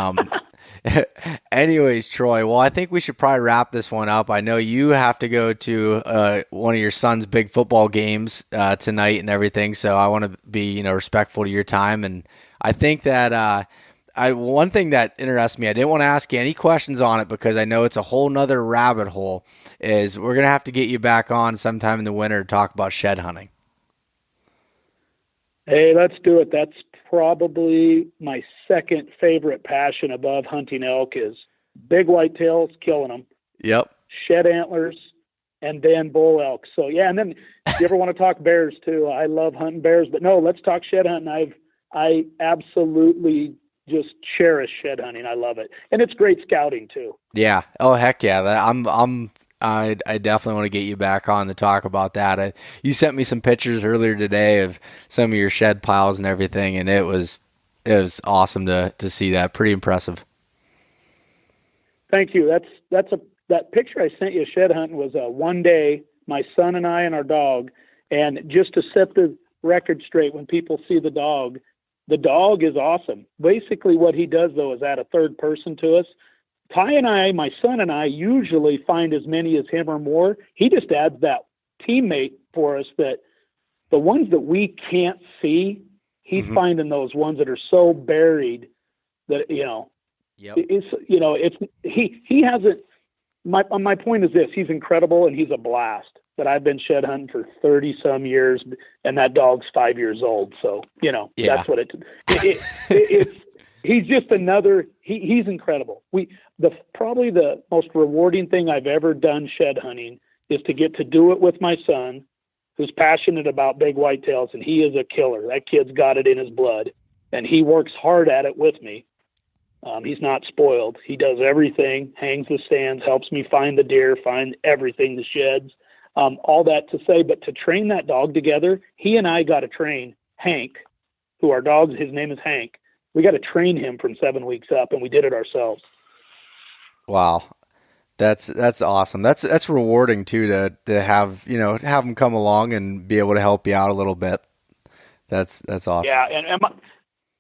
anyways, Troy, well, I think we should probably wrap this one up. I know you have to go to one of your son's big football games tonight and everything, so I want to be respectful to your time. And I think that one thing that interests me, I didn't want to ask you any questions on it because I know it's a whole nother rabbit hole, is we're going to have to get you back on sometime in the winter to talk about shed hunting. Hey, let's do it. That's probably my second favorite passion above hunting elk is big whitetails, killing them. Yep. Shed antlers, and then bull elk. So, yeah, and then if you ever want to talk bears too, I love hunting bears. But no, let's talk shed hunting. I absolutely just cherish shed hunting. I love it. And it's great scouting too. Yeah. Oh, heck yeah. I definitely want to get you back on to talk about that. You sent me some pictures earlier today of some of your shed piles and everything, and it was it was awesome to see that. Pretty impressive. Thank you. That picture I sent you shed hunting was one day, my son and I and our dog. And just to set the record straight, when people see the dog is awesome. Basically what he does though is add a third person to us. Ty and I, my son and I, usually find as many as him or more. He just adds that teammate for us, that the ones that we can't see, he's finding those ones that are so buried that, Yep. he hasn't, my point is this, he's incredible and he's a blast. But I've been shed hunting for 30 some years and that dog's 5 years old. So, that's what it's, he's just another, he's incredible. Probably the most rewarding thing I've ever done shed hunting is to get to do it with my son, who's passionate about big whitetails, and he is a killer. That kid's got it in his blood, and he works hard at it with me. He's not spoiled. He does everything, hangs the stands, helps me find the deer, find everything, the sheds, all that to say. But to train that dog together, he and I got to train Hank, who our dog, his name is Hank. We got to train him from 7 weeks up, and we did it ourselves. Wow. That's awesome. That's rewarding too, to have him come along and be able to help you out a little bit. That's awesome.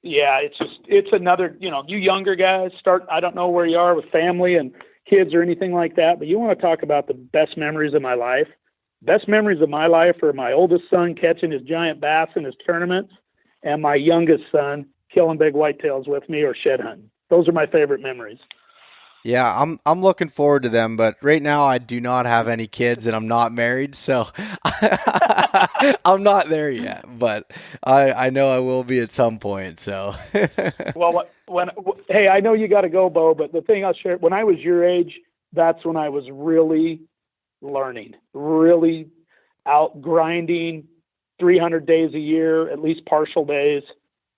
Yeah. It's another, you younger guys I don't know where you are with family and kids or anything like that, but you want to talk about the best memories of my life. Best memories of my life are my oldest son catching his giant bass in his tournaments and my youngest son killing big whitetails with me or shed hunting. Those are my favorite memories. Yeah, I'm looking forward to them, but right now I do not have any kids and I'm not married, so I'm not there yet, but I know I will be at some point, so. Well, hey, I know you got to go, Bo, but the thing I'll share, when I was your age, that's when I was really learning, really out grinding 300 days a year, at least partial days,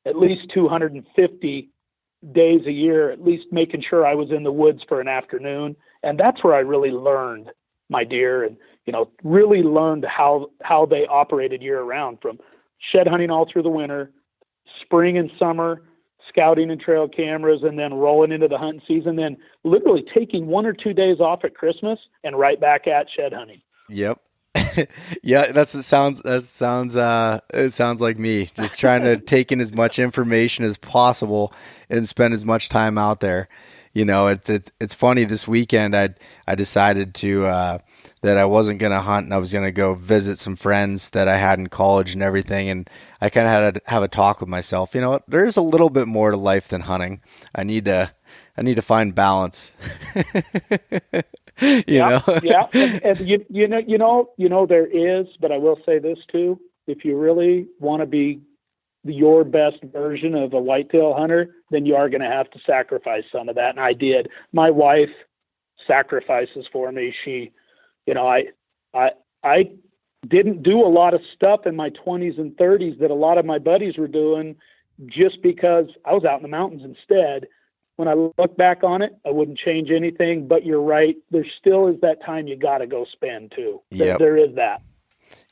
at least 250 days a year, at least making sure I was in the woods for an afternoon. And that's where I really learned my deer and, really learned how they operated year round, from shed hunting all through the winter, spring and summer, scouting and trail cameras, and then rolling into the hunting season, then literally taking 1 or 2 days off at Christmas and right back at shed hunting. Yep. Yeah, it sounds like me, just trying to take in as much information as possible and spend as much time out there. It's funny, this weekend I decided to that I wasn't going to hunt and I was going to go visit some friends that I had in college and everything, and I kind of had to have a talk with myself. There's a little bit more to life than hunting. I need to find balance. Yeah. And there is, but I will say this too. If you really want to be your best version of a whitetail hunter, then you are going to have to sacrifice some of that. And I did. My wife sacrifices for me. She, I didn't do a lot of stuff in my 20s and 30s that a lot of my buddies were doing just because I was out in the mountains instead. When I look back on it, I wouldn't change anything, but you're right. There still is that time you got to go spend too. Yep. There is that.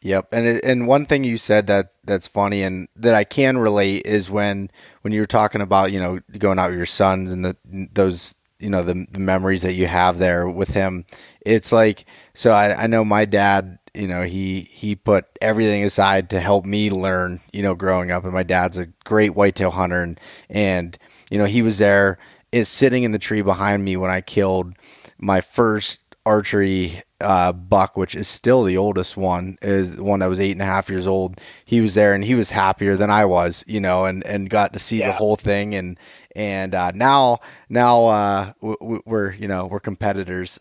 Yep. And one thing you said that's funny and that I can relate is when you were talking about, going out with your sons and those, the memories that you have there with him. It's like, so I know my dad, he put everything aside to help me learn, growing up, and my dad's a great whitetail hunter and he was there, sitting in the tree behind me when I killed my first archery buck, which is still the oldest one, is one that was 8.5 years old. He was there and he was happier than I was, and got to see the whole thing. And now we're competitors.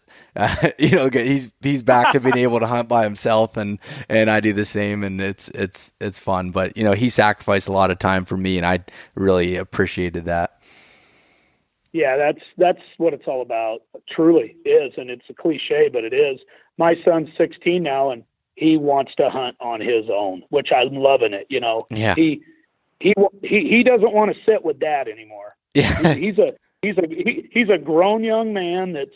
He's back to being able to hunt by himself, and I do the same, and it's fun. But he sacrificed a lot of time for me, and I really appreciated that. Yeah, that's what it's all about. It truly is, and it's a cliche, but it is. My son's 16 now, and he wants to hunt on his own, which I'm loving it. Yeah. He doesn't want to sit with dad anymore. Yeah. He's a grown young man that's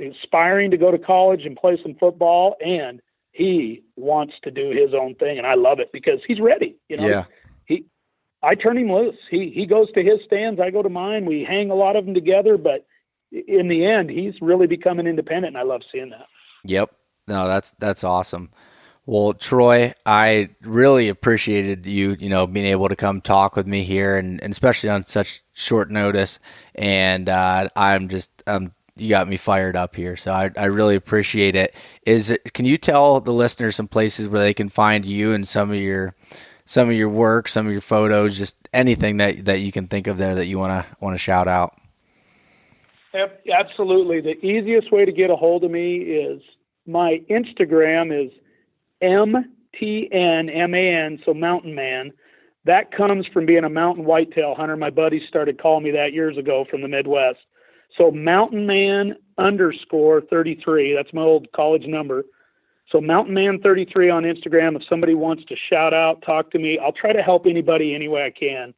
aspiring to go to college and play some football, and he wants to do his own thing, and I love it because he's ready. Yeah. I turn him loose. He goes to his stands, I go to mine. We hang a lot of them together, but in the end, he's really becoming independent, and I love seeing that. Yep. No, that's awesome. Well, Troy, I really appreciated you being able to come talk with me here, and especially on such short notice. And you got me fired up here, so I really appreciate it. Can you tell the listeners some places where they can find you and some of your work, some of your photos, just anything that you can think of there that you want to shout out? Absolutely. The easiest way to get a hold of me is my Instagram is MTNMAN, so Mountain Man. That comes from being a mountain whitetail hunter. My buddies started calling me that years ago from the Midwest. So Mountain Man _33, that's my old college number. So Mountain Man 33 on Instagram. If somebody wants to shout out, talk to me, I'll try to help anybody any way I can.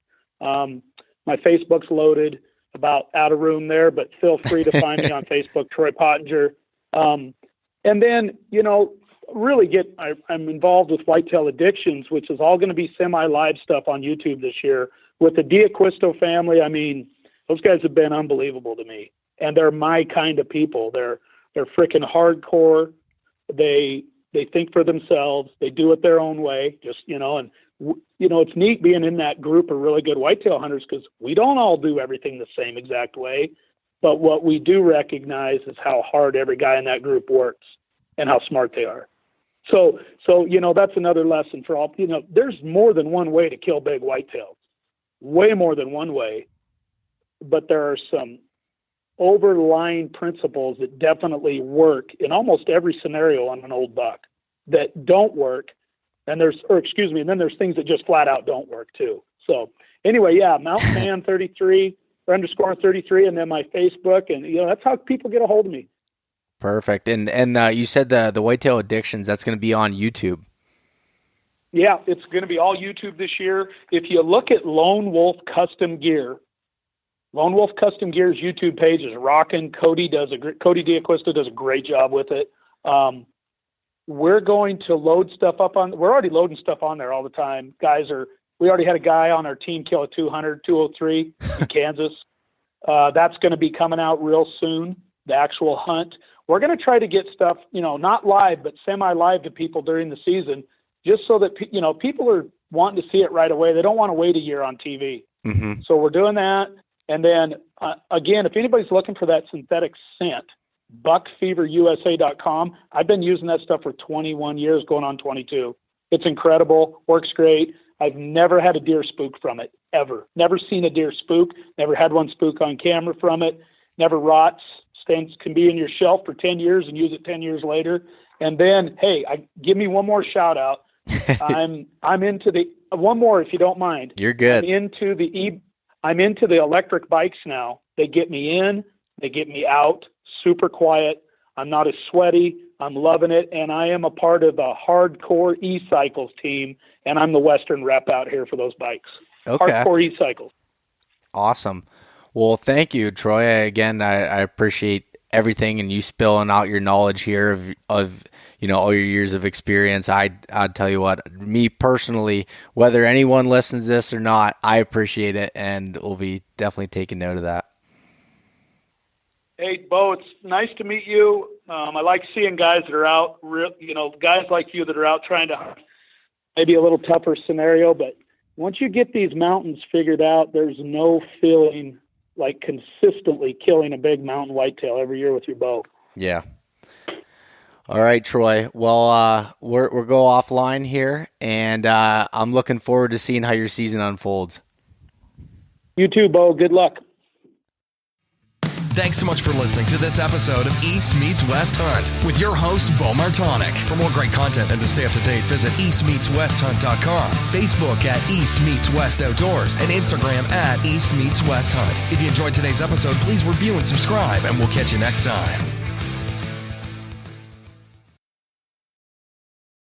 My Facebook's loaded, about out of room there, but feel free to find me on Facebook, Troy Pottenger. And then, really I'm involved with Whitetail Addictions, which is all going to be semi-live stuff on YouTube this year with the D'Acquisto family. I mean, those guys have been unbelievable to me, and they're my kind of people. They're freaking hardcore. They think for themselves. They do it their own way, it's neat being in that group of really good whitetail hunters, because we don't all do everything the same exact way, but what we do recognize is how hard every guy in that group works and how smart they are. So that's another lesson for all. There's more than one way to kill big whitetails, way more than one way, but there are some overlying principles that definitely work in almost every scenario on an old buck that don't work. And then there's things that just flat out don't work too. So anyway, Mountain Man 33 _33, and then my Facebook, and that's how people get a hold of me. Perfect. And you said the Whitetail Addictions, that's going to be on YouTube. Yeah, it's going to be all YouTube this year. If you look at Lone Wolf Custom Gear's YouTube page is rocking. Cody D'Acquisto does a great job with it. We're going to load stuff up we're already loading stuff on there all the time. We already had a guy on our team kill a 203 in Kansas. That's going to be coming out real soon, the actual hunt. We're going to try to get stuff, not live, but semi-live to people during the season, just so that, people are wanting to see it right away. They don't want to wait a year on TV. Mm-hmm. So we're doing that. And then, again, if anybody's looking for that synthetic scent, buckfeverusa.com. I've been using that stuff for 21 years, going on 22. It's incredible. Works great. I've never had a deer spook from it, ever. Never seen a deer spook. Never had one spook on camera from it. Never rots. Can be in your shelf for 10 years and use it 10 years later. And then, hey, give me one more shout out. I'm into one more, if you don't mind. You're good. I'm into the electric bikes now. They get me in, they get me out, super quiet. I'm not as sweaty. I'm loving it. And I am a part of a hardcore e-cycles team, and I'm the Western rep out here for those bikes. Okay. Hardcore e-cycles. Awesome. Well, thank you, Troy. Again, I appreciate everything and you spilling out your knowledge here of all your years of experience. I'd tell you what, me personally, whether anyone listens to this or not, I appreciate it, and we'll be definitely taking note of that. Hey, Bo, it's nice to meet you. I like seeing guys that are out, guys like you that are out trying to hunt maybe a little tougher scenario, but once you get these mountains figured out, there's no feeling like consistently killing a big mountain whitetail every year with your bow. Yeah. All right, Troy. Well, we're go offline here, and I'm looking forward to seeing how your season unfolds. You too, Bo. Good luck. Thanks so much for listening to this episode of East Meets West Hunt with your host, Bo Martonic. For more great content and to stay up to date, visit eastmeetswesthunt.com, Facebook at East Meets West Outdoors, and Instagram at East Meets West Hunt. If you enjoyed today's episode, please review and subscribe, and we'll catch you next time.